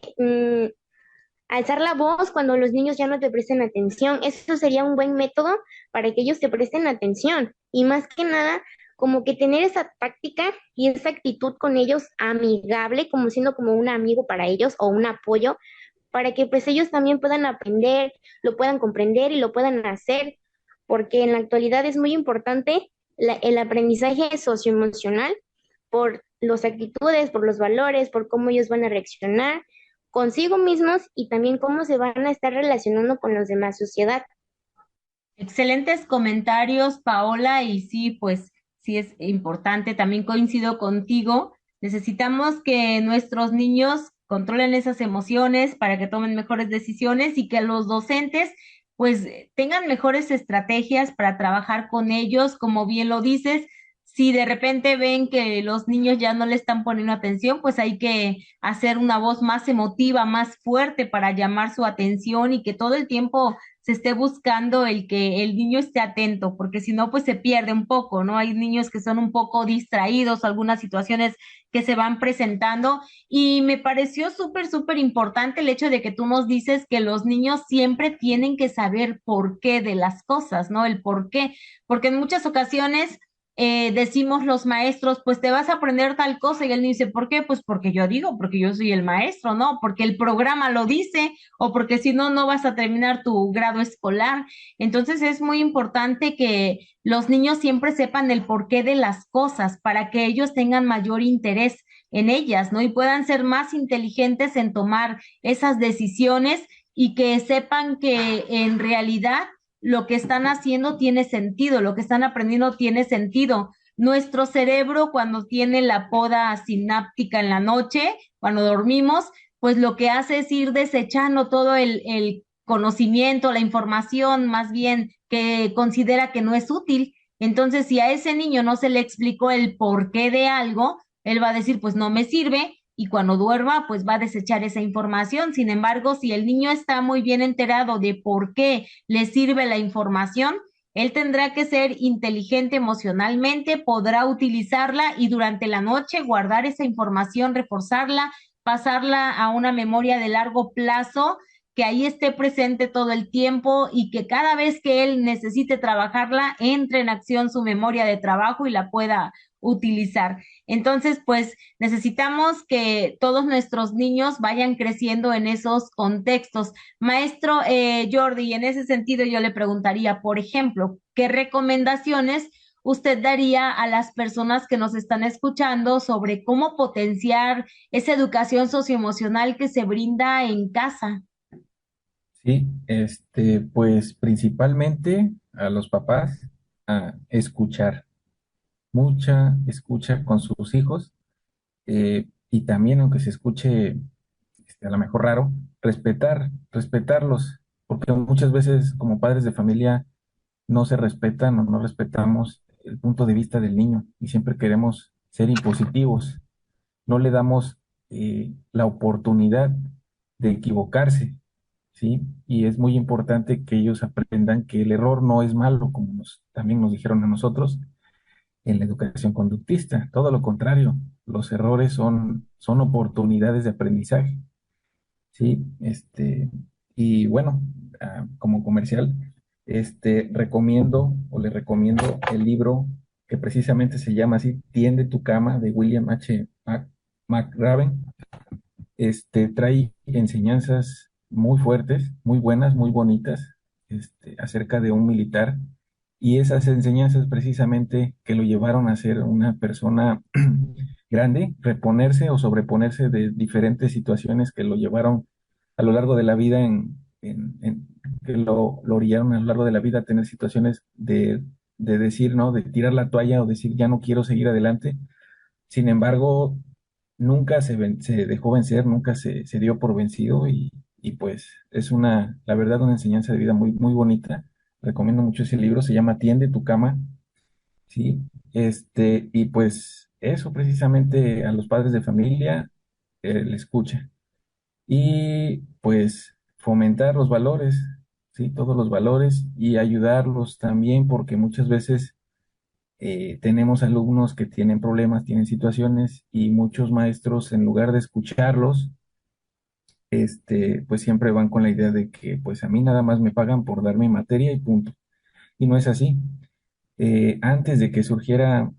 alzar la voz cuando los niños ya no te presten atención. Eso sería un buen método para que ellos te presten atención. Y más que nada, como que tener esa táctica y esa actitud con ellos amigable, como siendo como un amigo para ellos o un apoyo, para que pues ellos también puedan aprender, lo puedan comprender y lo puedan hacer, porque en la actualidad es muy importante el aprendizaje socioemocional por las actitudes, por los valores, por cómo ellos van a reaccionar consigo mismos y también cómo se van a estar relacionando con los demás sociedad. Excelentes comentarios, Paola, y sí, pues sí es importante, también coincido contigo. Necesitamos que nuestros niños controlen esas emociones para que tomen mejores decisiones y que los docentes pues tengan mejores estrategias para trabajar con ellos, como bien lo dices. Si de repente ven que los niños ya no le están poniendo atención, pues hay que hacer una voz más emotiva, más fuerte para llamar su atención y que todo el tiempo se esté buscando el que el niño esté atento, porque si no, pues se pierde un poco, ¿no? Hay niños que son un poco distraídos, algunas situaciones que se van presentando, y me pareció súper importante el hecho de que tú nos dices que los niños siempre tienen que saber por qué de las cosas, ¿no? El por qué, porque en muchas ocasiones decimos los maestros, pues te vas a aprender tal cosa y él dice, ¿por qué? Pues porque yo digo, porque yo soy el maestro, ¿no? Porque el programa lo dice o porque si no, no vas a terminar tu grado escolar. Entonces es muy importante que los niños siempre sepan el porqué de las cosas para que ellos tengan mayor interés en ellas, ¿no? Y puedan ser más inteligentes en tomar esas decisiones y que sepan que en realidad lo que están haciendo tiene sentido, lo que están aprendiendo tiene sentido. Nuestro cerebro, cuando tiene la poda sináptica en la noche, cuando dormimos, pues lo que hace es ir desechando todo el conocimiento, la información más bien que considera que no es útil. Entonces, si a ese niño no se le explicó el porqué de algo, él va a decir, pues no me sirve, y cuando duerma, pues va a desechar esa información. Sin embargo, si el niño está muy bien enterado de por qué le sirve la información, él tendrá que ser inteligente emocionalmente, podrá utilizarla y durante la noche guardar esa información, reforzarla, pasarla a una memoria de largo plazo, que ahí esté presente todo el tiempo y que cada vez que él necesite trabajarla, entre en acción su memoria de trabajo y la pueda utilizar. Entonces, pues necesitamos que todos nuestros niños vayan creciendo en esos contextos. Maestro Jordi, en ese sentido yo le preguntaría, por ejemplo, ¿qué recomendaciones usted daría a las personas que nos están escuchando sobre cómo potenciar esa educación socioemocional que se brinda en casa? Sí, pues principalmente a los papás a escuchar, mucha escucha con sus hijos, y también aunque se escuche a lo mejor raro, respetarlos, porque muchas veces como padres de familia no se respetan o no respetamos el punto de vista del niño y siempre queremos ser impositivos, no le damos la oportunidad de equivocarse, ¿sí? Y es muy importante que ellos aprendan que el error no es malo, como también nos dijeron a nosotros en la educación conductista, todo lo contrario, los errores son oportunidades de aprendizaje, ¿sí? Y bueno, como comercial, recomiendo o le recomiendo el libro que precisamente se llama así, Tiende tu cama, de William H. McRaven. Trae enseñanzas muy fuertes, muy buenas, muy bonitas, acerca de un militar, y esas enseñanzas precisamente que lo llevaron a ser una persona grande, reponerse o sobreponerse de diferentes situaciones que lo llevaron a lo largo de la vida que lo orillaron a lo largo de la vida a tener situaciones de decir, ¿no? De tirar la toalla o decir, ya no quiero seguir adelante. Sin embargo, nunca se dejó vencer, nunca se dio por vencido, y pues es la verdad, una enseñanza de vida muy, muy bonita. Recomiendo mucho ese libro, se llama Tiende tu cama, ¿sí? Y pues eso precisamente a los padres de familia, le escucha. Y pues fomentar los valores, ¿sí? Todos los valores, y ayudarlos también, porque muchas veces tenemos alumnos que tienen problemas, tienen situaciones, y muchos maestros, en lugar de escucharlos, pues siempre van con la idea de que pues a mí nada más me pagan por dar mi materia y punto. Y no es así. Antes de que surgiera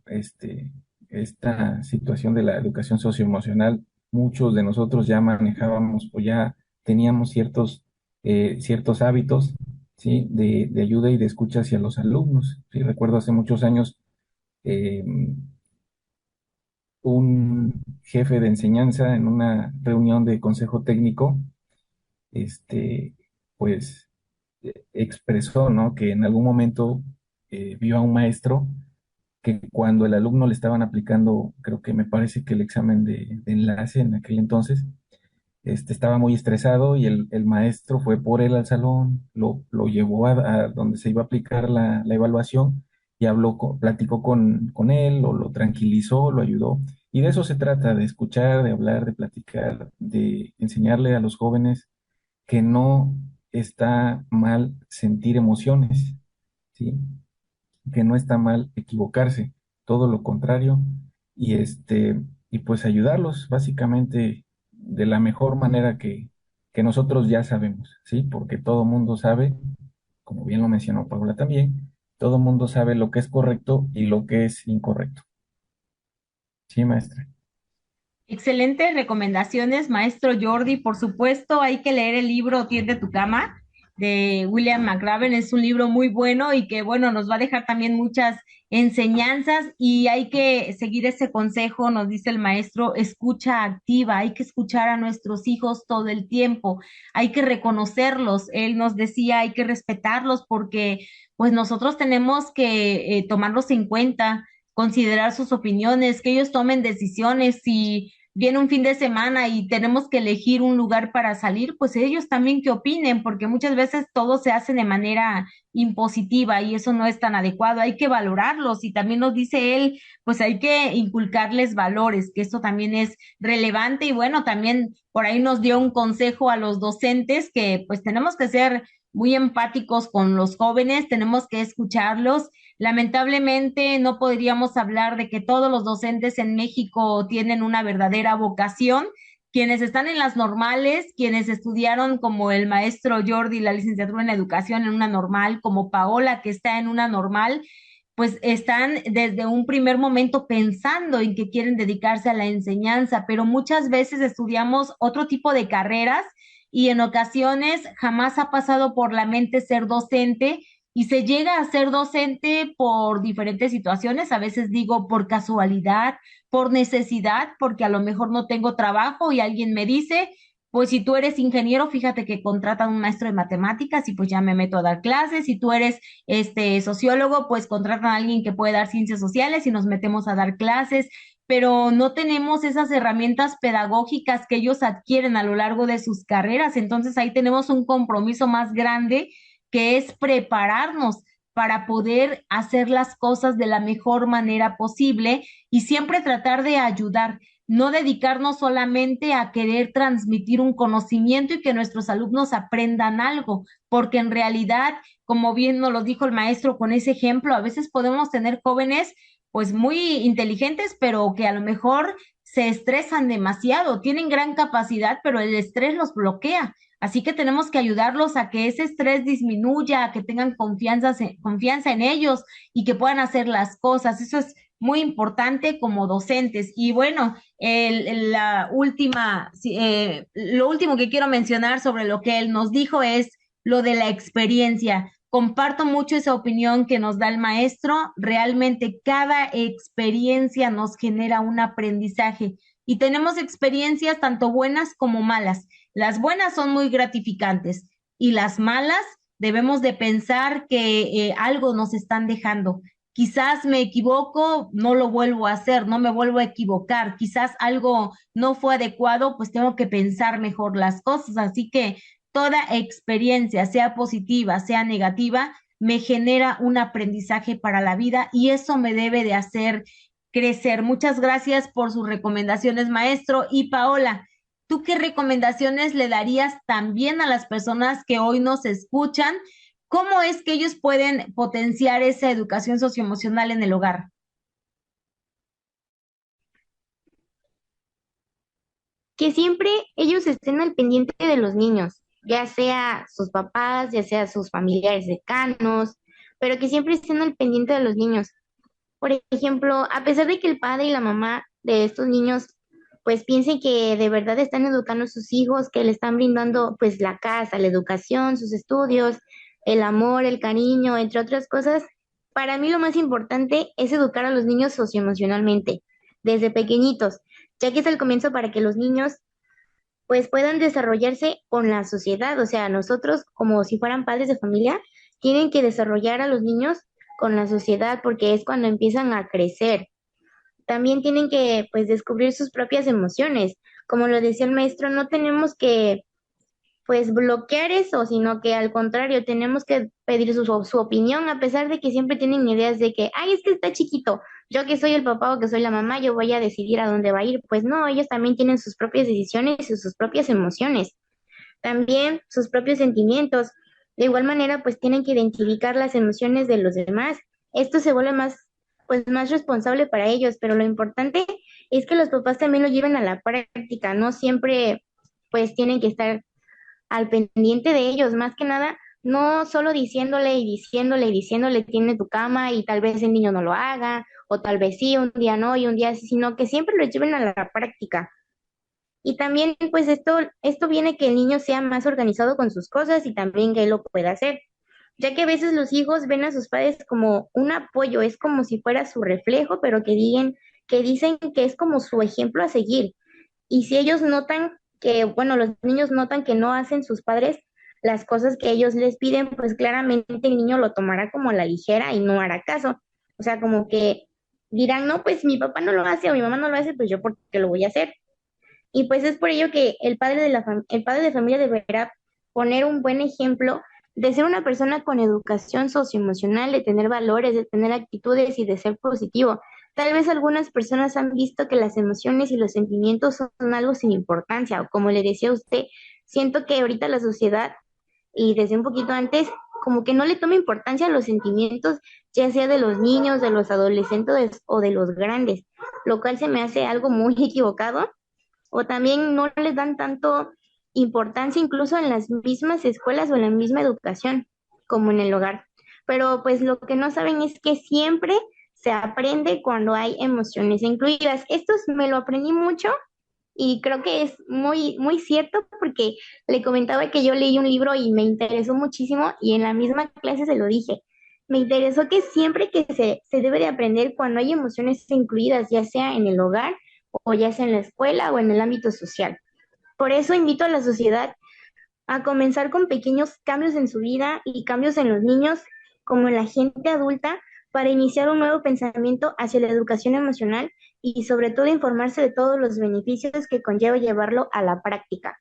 esta situación de la educación socioemocional, muchos de nosotros ya manejábamos o ya teníamos ciertos hábitos, ¿sí? De ayuda y de escucha hacia los alumnos. Sí, recuerdo hace muchos años, eh, un jefe de enseñanza en una reunión de consejo técnico, este, pues expresó, ¿no? Que en algún momento vio a un maestro que cuando el alumno le estaban aplicando, creo que me parece que el examen de enlace en aquel entonces, estaba muy estresado, y el maestro fue por él al salón, lo llevó a donde se iba a aplicar la evaluación, y platicó con él, lo tranquilizó, lo ayudó. Y de eso se trata, de escuchar, de hablar, de platicar, de enseñarle a los jóvenes que no está mal sentir emociones, ¿sí? Que no está mal equivocarse, todo lo contrario, y y pues ayudarlos básicamente de la mejor manera que nosotros ya sabemos, ¿sí? Porque todo mundo sabe, como bien lo mencionó Paula también, todo mundo sabe lo que es correcto y lo que es incorrecto. Sí, maestra. Excelentes recomendaciones, maestro Jordi. Por supuesto, hay que leer el libro Tiende tu cama de William McRaven. Es un libro muy bueno y que, bueno, nos va a dejar también muchas enseñanzas y hay que seguir ese consejo, nos dice el maestro, escucha activa. Hay que escuchar a nuestros hijos todo el tiempo, hay que reconocerlos. Él nos decía, hay que respetarlos porque, pues, nosotros tenemos que tomarlos en cuenta, considerar sus opiniones, que ellos tomen decisiones. Si viene un fin de semana y tenemos que elegir un lugar para salir, pues ellos también que opinen, porque muchas veces todo se hace de manera impositiva y eso no es tan adecuado. Hay que valorarlos y también nos dice él, pues hay que inculcarles valores, que esto también es relevante y bueno, también por ahí nos dio un consejo a los docentes que pues tenemos que ser muy empáticos con los jóvenes, tenemos que escucharlos. Lamentablemente no podríamos hablar de que todos los docentes en México tienen una verdadera vocación. Quienes están en las normales, quienes estudiaron como el maestro Jordi la licenciatura en educación en una normal, como Paola que está en una normal, pues están desde un primer momento pensando en que quieren dedicarse a la enseñanza, pero muchas veces estudiamos otro tipo de carreras y en ocasiones jamás ha pasado por la mente ser docente y se llega a ser docente por diferentes situaciones, a veces digo por casualidad, por necesidad, porque a lo mejor no tengo trabajo y alguien me dice, pues si tú eres ingeniero, fíjate que contratan un maestro de matemáticas y pues ya me meto a dar clases. Si tú eres sociólogo, pues contratan a alguien que puede dar ciencias sociales y nos metemos a dar clases, pero no tenemos esas herramientas pedagógicas que ellos adquieren a lo largo de sus carreras. Entonces ahí tenemos un compromiso más grande que es prepararnos para poder hacer las cosas de la mejor manera posible y siempre tratar de ayudar, no dedicarnos solamente a querer transmitir un conocimiento y que nuestros alumnos aprendan algo, porque en realidad, como bien nos lo dijo el maestro con ese ejemplo, a veces podemos tener jóvenes pues muy inteligentes, pero que a lo mejor se estresan demasiado, tienen gran capacidad, pero el estrés los bloquea. Así que tenemos que ayudarlos a que ese estrés disminuya, a que tengan confianza en ellos y que puedan hacer las cosas. Eso es muy importante como docentes. Y bueno, lo último que quiero mencionar sobre lo que él nos dijo es lo de la experiencia. Comparto mucho esa opinión que nos da el maestro. Realmente cada experiencia nos genera un aprendizaje y tenemos experiencias tanto buenas como malas. Las buenas son muy gratificantes y las malas debemos de pensar que algo nos están dejando. Quizás me equivoco, no lo vuelvo a hacer, no me vuelvo a equivocar. Quizás algo no fue adecuado, pues tengo que pensar mejor las cosas. Así que toda experiencia, sea positiva, sea negativa, me genera un aprendizaje para la vida y eso me debe de hacer crecer. Muchas gracias por sus recomendaciones, maestro. Y Paola, ¿tú qué recomendaciones le darías también a las personas que hoy nos escuchan? ¿Cómo es que ellos pueden potenciar esa educación socioemocional en el hogar? Que siempre ellos estén al pendiente de los niños, ya sea sus papás, ya sea sus familiares cercanos, pero que siempre estén al pendiente de los niños. Por ejemplo, a pesar de que el padre y la mamá de estos niños pues piensen que de verdad están educando a sus hijos, que le están brindando pues la casa, la educación, sus estudios, el amor, el cariño, entre otras cosas, para mí lo más importante es educar a los niños socioemocionalmente, desde pequeñitos, ya que es el comienzo para que los niños pues puedan desarrollarse con la sociedad. O sea, nosotros como si fueran padres de familia, tienen que desarrollar a los niños con la sociedad porque es cuando empiezan a crecer. También tienen que pues descubrir sus propias emociones. Como lo decía el maestro, no tenemos que pues bloquear eso, sino que al contrario, tenemos que pedir su opinión, a pesar de que siempre tienen ideas de que, ay, es que está chiquito, yo que soy el papá o que soy la mamá, yo voy a decidir a dónde va a ir. Pues no, ellos también tienen sus propias decisiones y sus propias emociones, también sus propios sentimientos. De igual manera, pues tienen que identificar las emociones de los demás. Esto se vuelve más, pues más responsable para ellos, pero lo importante es que los papás también lo lleven a la práctica, no siempre pues tienen que estar al pendiente de ellos, más que nada, no solo diciéndole y diciéndole y diciéndole tiene tu cama y tal vez el niño no lo haga, o tal vez sí, un día no y un día sí, sino que siempre lo lleven a la práctica. Y también pues esto viene que el niño sea más organizado con sus cosas y también que él lo pueda hacer, ya que a veces los hijos ven a sus padres como un apoyo, es como si fuera su reflejo, pero que dicen que es como su ejemplo a seguir. Y si ellos notan que, bueno, los niños notan que no hacen sus padres las cosas que ellos les piden, pues claramente el niño lo tomará como a la ligera y no hará caso. O sea, como que dirán, no, pues mi papá no lo hace o mi mamá no lo hace, pues yo porque lo voy a hacer. Y pues es por ello que el padre de familia deberá poner un buen ejemplo de ser una persona con educación socioemocional, de tener valores, de tener actitudes y de ser positivo. Tal vez algunas personas han visto que las emociones y los sentimientos son algo sin importancia, o como le decía a usted, siento que ahorita la sociedad y desde un poquito antes, como que no le toma importancia a los sentimientos, ya sea de los niños, de los adolescentes o de los grandes, lo cual se me hace algo muy equivocado, o también no les dan tanto importancia incluso en las mismas escuelas o en la misma educación como en el hogar. Pero pues lo que no saben es que siempre se aprende cuando hay emociones incluidas. Esto me lo aprendí mucho y creo que es muy, muy cierto porque le comentaba que yo leí un libro y me interesó muchísimo y en la misma clase se lo dije. Me interesó que siempre que se debe de aprender cuando hay emociones incluidas, ya sea en el hogar o ya sea en la escuela o en el ámbito social. Por eso invito a la sociedad a comenzar con pequeños cambios en su vida y cambios en los niños como en la gente adulta para iniciar un nuevo pensamiento hacia la educación emocional y sobre todo informarse de todos los beneficios que conlleva llevarlo a la práctica.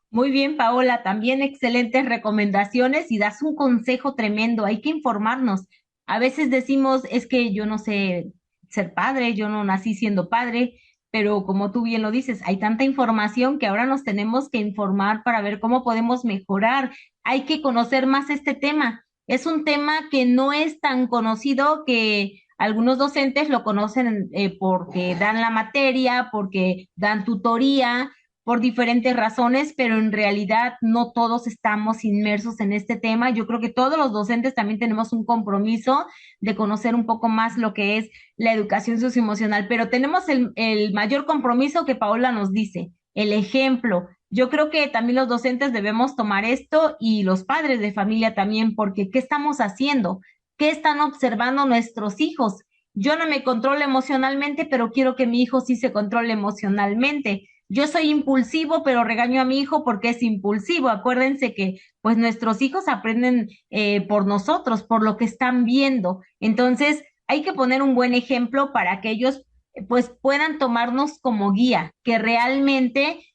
Muy bien, Paola, también excelentes recomendaciones y das un consejo tremendo. Hay que informarnos. A veces decimos, es que yo no sé ser padre, yo no nací siendo padre, pero como tú bien lo dices, hay tanta información que ahora nos tenemos que informar para ver cómo podemos mejorar. Hay que conocer más este tema. Es un tema que no es tan conocido, que Algunos docentes lo conocen porque dan la materia, porque dan tutoría, por diferentes razones, pero en realidad no todos estamos inmersos en este tema. Yo creo que todos los docentes también tenemos un compromiso de conocer un poco más lo que es la educación socioemocional, pero tenemos el mayor compromiso que Paola nos dice, el ejemplo. Yo creo que también los docentes debemos tomar esto y los padres de familia también, porque ¿qué estamos haciendo? ¿Qué están observando nuestros hijos? Yo no me controlo emocionalmente, pero quiero que mi hijo sí se controle emocionalmente. Yo soy impulsivo, pero regaño a mi hijo porque es impulsivo. Acuérdense que pues nuestros hijos aprenden por nosotros, por lo que están viendo. Entonces, hay que poner un buen ejemplo para que ellos pues puedan tomarnos como guía, que realmente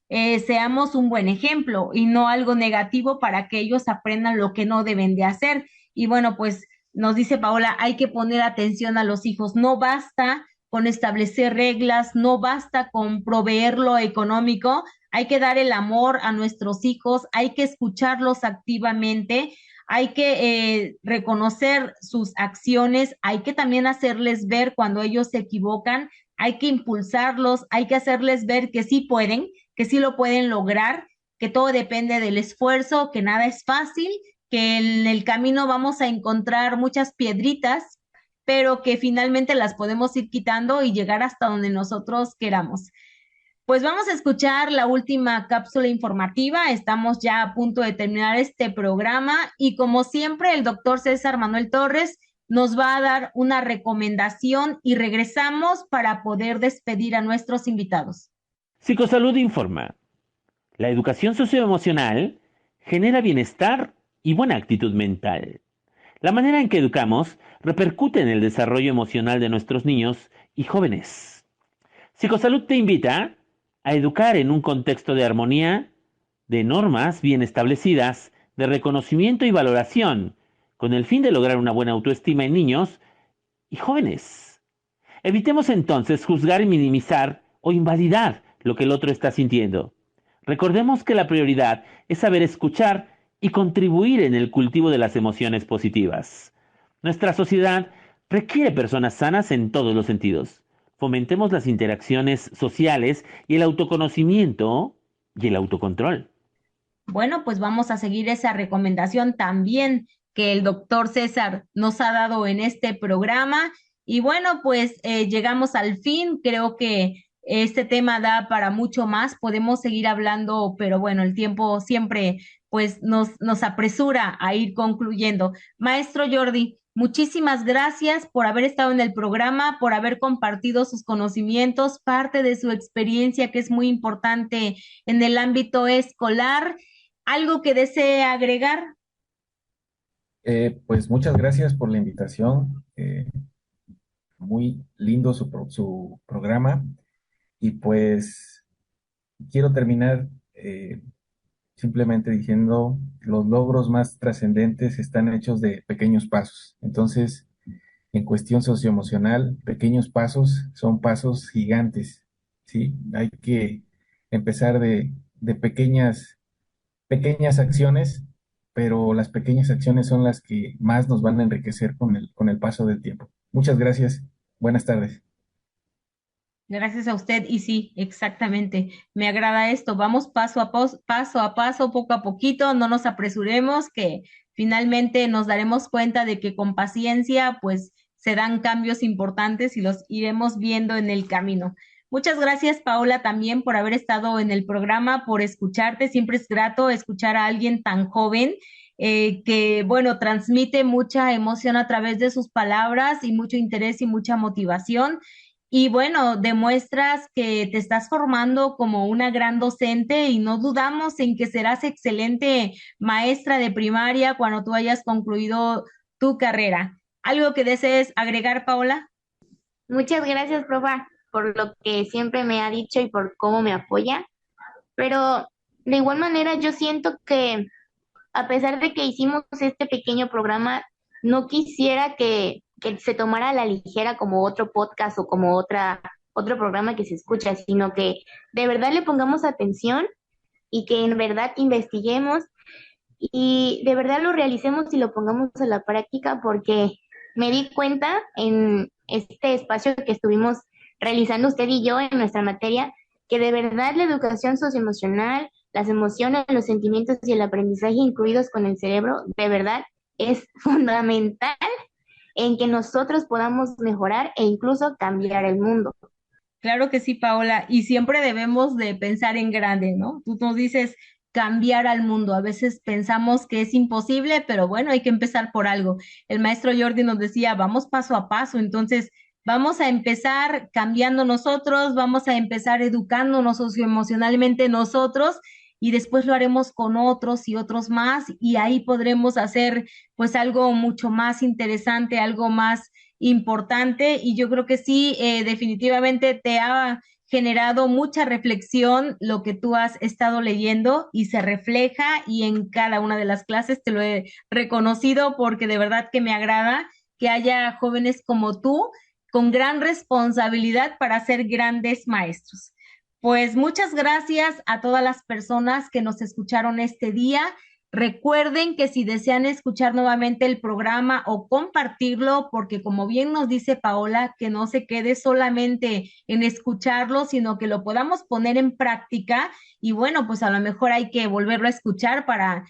seamos un buen ejemplo y no algo negativo para que ellos aprendan lo que no deben de hacer. Y bueno, pues nos dice Paola, hay que poner atención a los hijos. No basta con establecer reglas, no basta con proveer lo económico, hay que dar el amor a nuestros hijos, hay que escucharlos activamente, hay que reconocer sus acciones, hay que también hacerles ver cuando ellos se equivocan, hay que impulsarlos, hay que hacerles ver que sí lo pueden lograr, que todo depende del esfuerzo, que nada es fácil, que en el camino vamos a encontrar muchas piedritas, pero que finalmente las podemos ir quitando y llegar hasta donde nosotros queramos. Pues vamos a escuchar la última cápsula informativa. Estamos ya a punto de terminar este programa y como siempre el doctor César Manuel Torres nos va a dar una recomendación y regresamos para poder despedir a nuestros invitados. Psicosalud informa. La educación socioemocional genera bienestar y buena actitud mental. La manera en que educamos repercute en el desarrollo emocional de nuestros niños y jóvenes. Psicosalud te invita a educar en un contexto de armonía, de normas bien establecidas, de reconocimiento y valoración, con el fin de lograr una buena autoestima en niños y jóvenes. Evitemos entonces juzgar y minimizar o invalidar lo que el otro está sintiendo. Recordemos que la prioridad es saber escuchar y contribuir en el cultivo de las emociones positivas. Nuestra sociedad requiere personas sanas en todos los sentidos. Fomentemos las interacciones sociales y el autoconocimiento y el autocontrol. Bueno, pues vamos a seguir esa recomendación también que el doctor César nos ha dado en este programa. Y bueno, pues llegamos al fin. Creo que este tema da para mucho más. Podemos seguir hablando, pero bueno, el tiempo siempre pues nos apresura a ir concluyendo. Maestro Jordi, muchísimas gracias por haber estado en el programa, por haber compartido sus conocimientos, parte de su experiencia que es muy importante en el ámbito escolar. ¿Algo que desee agregar? Pues muchas gracias por la invitación. Muy lindo su programa. Y pues quiero terminar simplemente diciendo, los logros más trascendentes están hechos de pequeños pasos. Entonces, en cuestión socioemocional, pequeños pasos son pasos gigantes, ¿sí? Hay que empezar de pequeñas acciones, pero las pequeñas acciones son las que más nos van a enriquecer con el paso del tiempo. Muchas gracias. Buenas tardes. Gracias a usted. Y sí, exactamente. Me agrada esto. Vamos paso a paso, poco a poquito. No nos apresuremos, que finalmente nos daremos cuenta de que con paciencia, pues se dan cambios importantes y los iremos viendo en el camino. Muchas gracias, Paola, también por haber estado en el programa, por escucharte. Siempre es grato escuchar a alguien tan joven que, bueno, transmite mucha emoción a través de sus palabras y mucho interés y mucha motivación. Y bueno, demuestras que te estás formando como una gran docente y no dudamos en que serás excelente maestra de primaria cuando tú hayas concluido tu carrera. ¿Algo que desees agregar, Paola? Muchas gracias, profa, por lo que siempre me ha dicho y por cómo me apoya. Pero de igual manera yo siento que a pesar de que hicimos este pequeño programa, no quisiera que se tomara a la ligera como otro podcast o como otro programa que se escucha, sino que de verdad le pongamos atención y que en verdad investiguemos y de verdad lo realicemos y lo pongamos a la práctica porque me di cuenta este espacio que estuvimos realizando usted y yo en nuestra materia, que de verdad la educación socioemocional, las emociones, los sentimientos y el aprendizaje incluidos con el cerebro, de verdad es fundamental en que nosotros podamos mejorar e incluso cambiar el mundo. Claro que sí, Paola, y siempre debemos de pensar en grande, ¿no? Tú nos dices cambiar al mundo. A veces pensamos que es imposible, pero bueno, hay que empezar por algo. El maestro Jordi nos decía, vamos paso a paso, entonces vamos a empezar cambiando nosotros, vamos a empezar educándonos socioemocionalmente nosotros y después lo haremos con otros y otros más y ahí podremos hacer pues algo mucho más interesante, algo más importante y yo creo que sí, definitivamente te ha generado mucha reflexión lo que tú has estado leyendo y se refleja y en cada una de las clases te lo he reconocido porque de verdad que me agrada que haya jóvenes como tú con gran responsabilidad para ser grandes maestros. Pues muchas gracias a todas las personas que nos escucharon este día. Recuerden que si desean escuchar nuevamente el programa o compartirlo, porque como bien nos dice Paola, que no se quede solamente en escucharlo, sino que lo podamos poner en práctica y bueno, pues a lo mejor hay que volverlo a escuchar para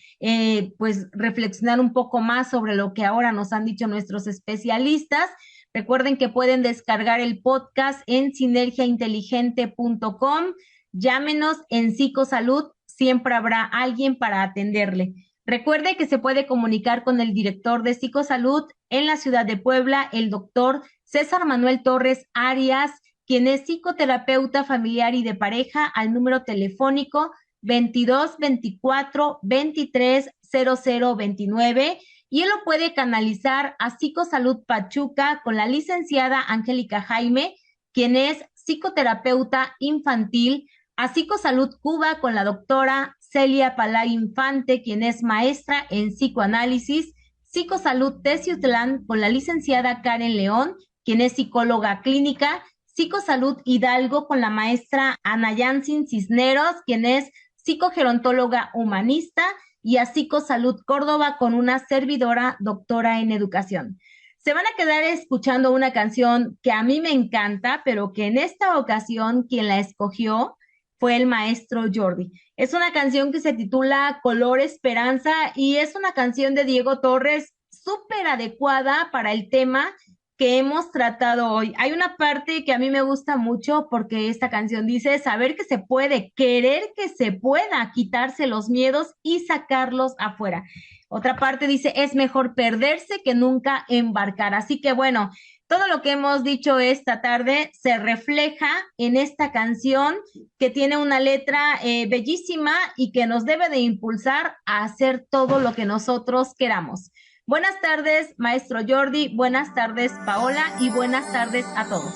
pues reflexionar un poco más sobre lo que ahora nos han dicho nuestros especialistas. Recuerden que pueden descargar el podcast en sinergiainteligente.com. Llámenos en Psicosalud. Siempre habrá alguien para atenderle. Recuerde que se puede comunicar con el director de Psicosalud en la ciudad de Puebla, el doctor César Manuel Torres Arias, quien es psicoterapeuta familiar y de pareja, al número telefónico 22 24 23 00 29 y él lo puede canalizar a Psicosalud Pachuca con la licenciada Angélica Jaime, quien es psicoterapeuta infantil, a Psicosalud Cuba con la doctora Celia Palay Infante, quien es maestra en psicoanálisis, Psicosalud Teciutlán con la licenciada Karen León, quien es psicóloga clínica, Psicosalud Hidalgo con la maestra Ana Yansin Cisneros, quien es psicogerontóloga humanista, y a Psicosalud Córdoba con una servidora doctora en educación. Se van a quedar escuchando una canción que a mí me encanta, pero que en esta ocasión quien la escogió fue el maestro Jordi. Es una canción que se titula Color Esperanza y es una canción de Diego Torres súper adecuada para el tema que hemos tratado hoy. Hay una parte que a mí me gusta mucho porque esta canción dice saber que se puede, querer que se pueda, quitarse los miedos y sacarlos afuera. Otra parte dice es mejor perderse que nunca embarcar. Así que bueno, todo lo que hemos dicho esta tarde se refleja en esta canción que tiene una letra bellísima y que nos debe de impulsar a hacer todo lo que nosotros queramos. Buenas tardes, maestro Jordi, buenas tardes, Paola, y buenas tardes a todos.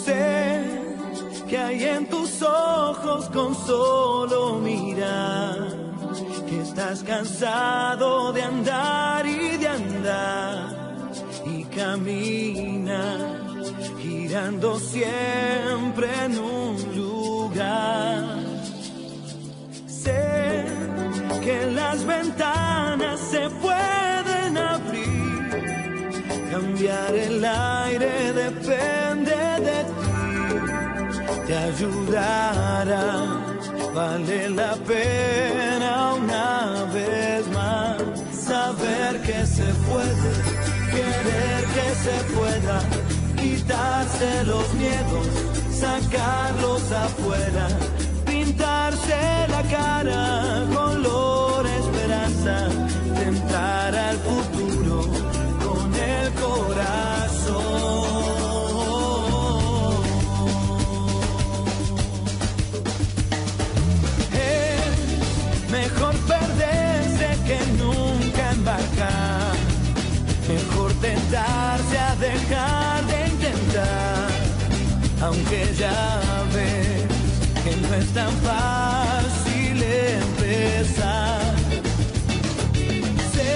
Sé que hay en tus ojos con solo mirar, que estás cansado de andar y de andar, y camina girando siempre en un lugar. Sé que las ventanas se pueden abrir, cambiar el aire depende de ti, te ayudará, vale la pena una vez más, saber que se puede, querer que se pueda, quitarse los miedos, sacarlos afuera, pintarse la cara, color esperanza, tentar al futuro con el corazón. Es mejor perderse que nunca embarcar, mejor tentarse a dejar de intentar, aunque ya ves que no es tan fácil empezar. Sé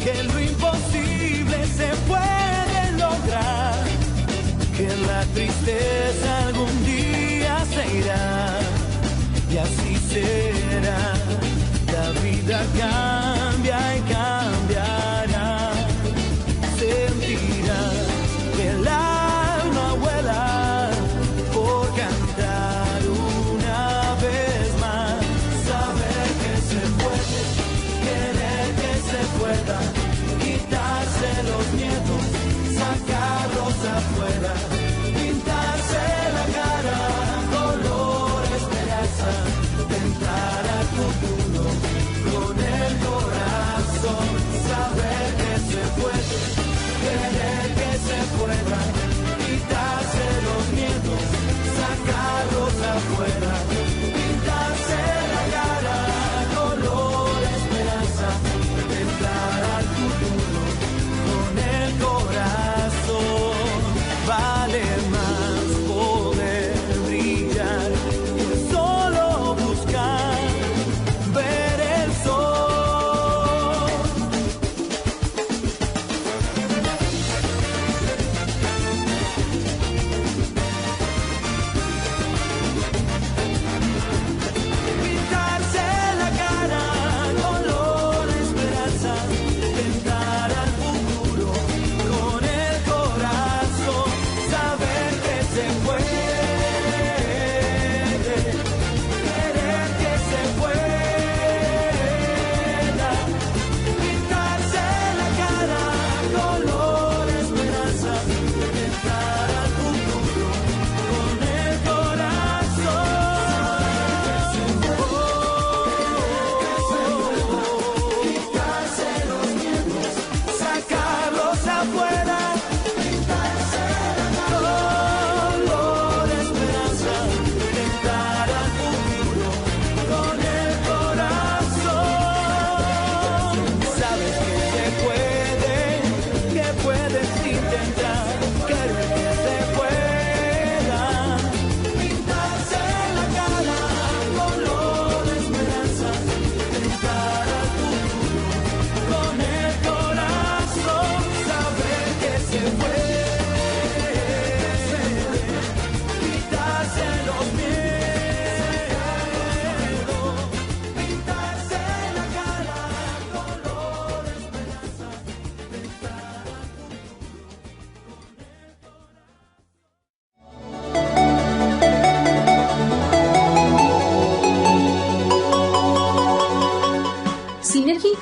que lo imposible se puede lograr, que la tristeza algún día se irá, y así será. La vida cambia y cambiará, sentirás que la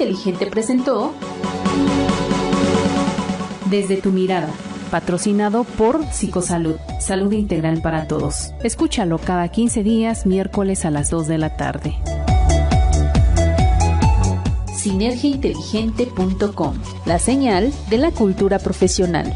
Inteligente presentó Desde tu mirada, patrocinado por Psicosalud, salud integral para todos. Escúchalo cada 15 días, miércoles a las 2 de la tarde. Sinergiainteligente.com, la señal de la cultura profesional.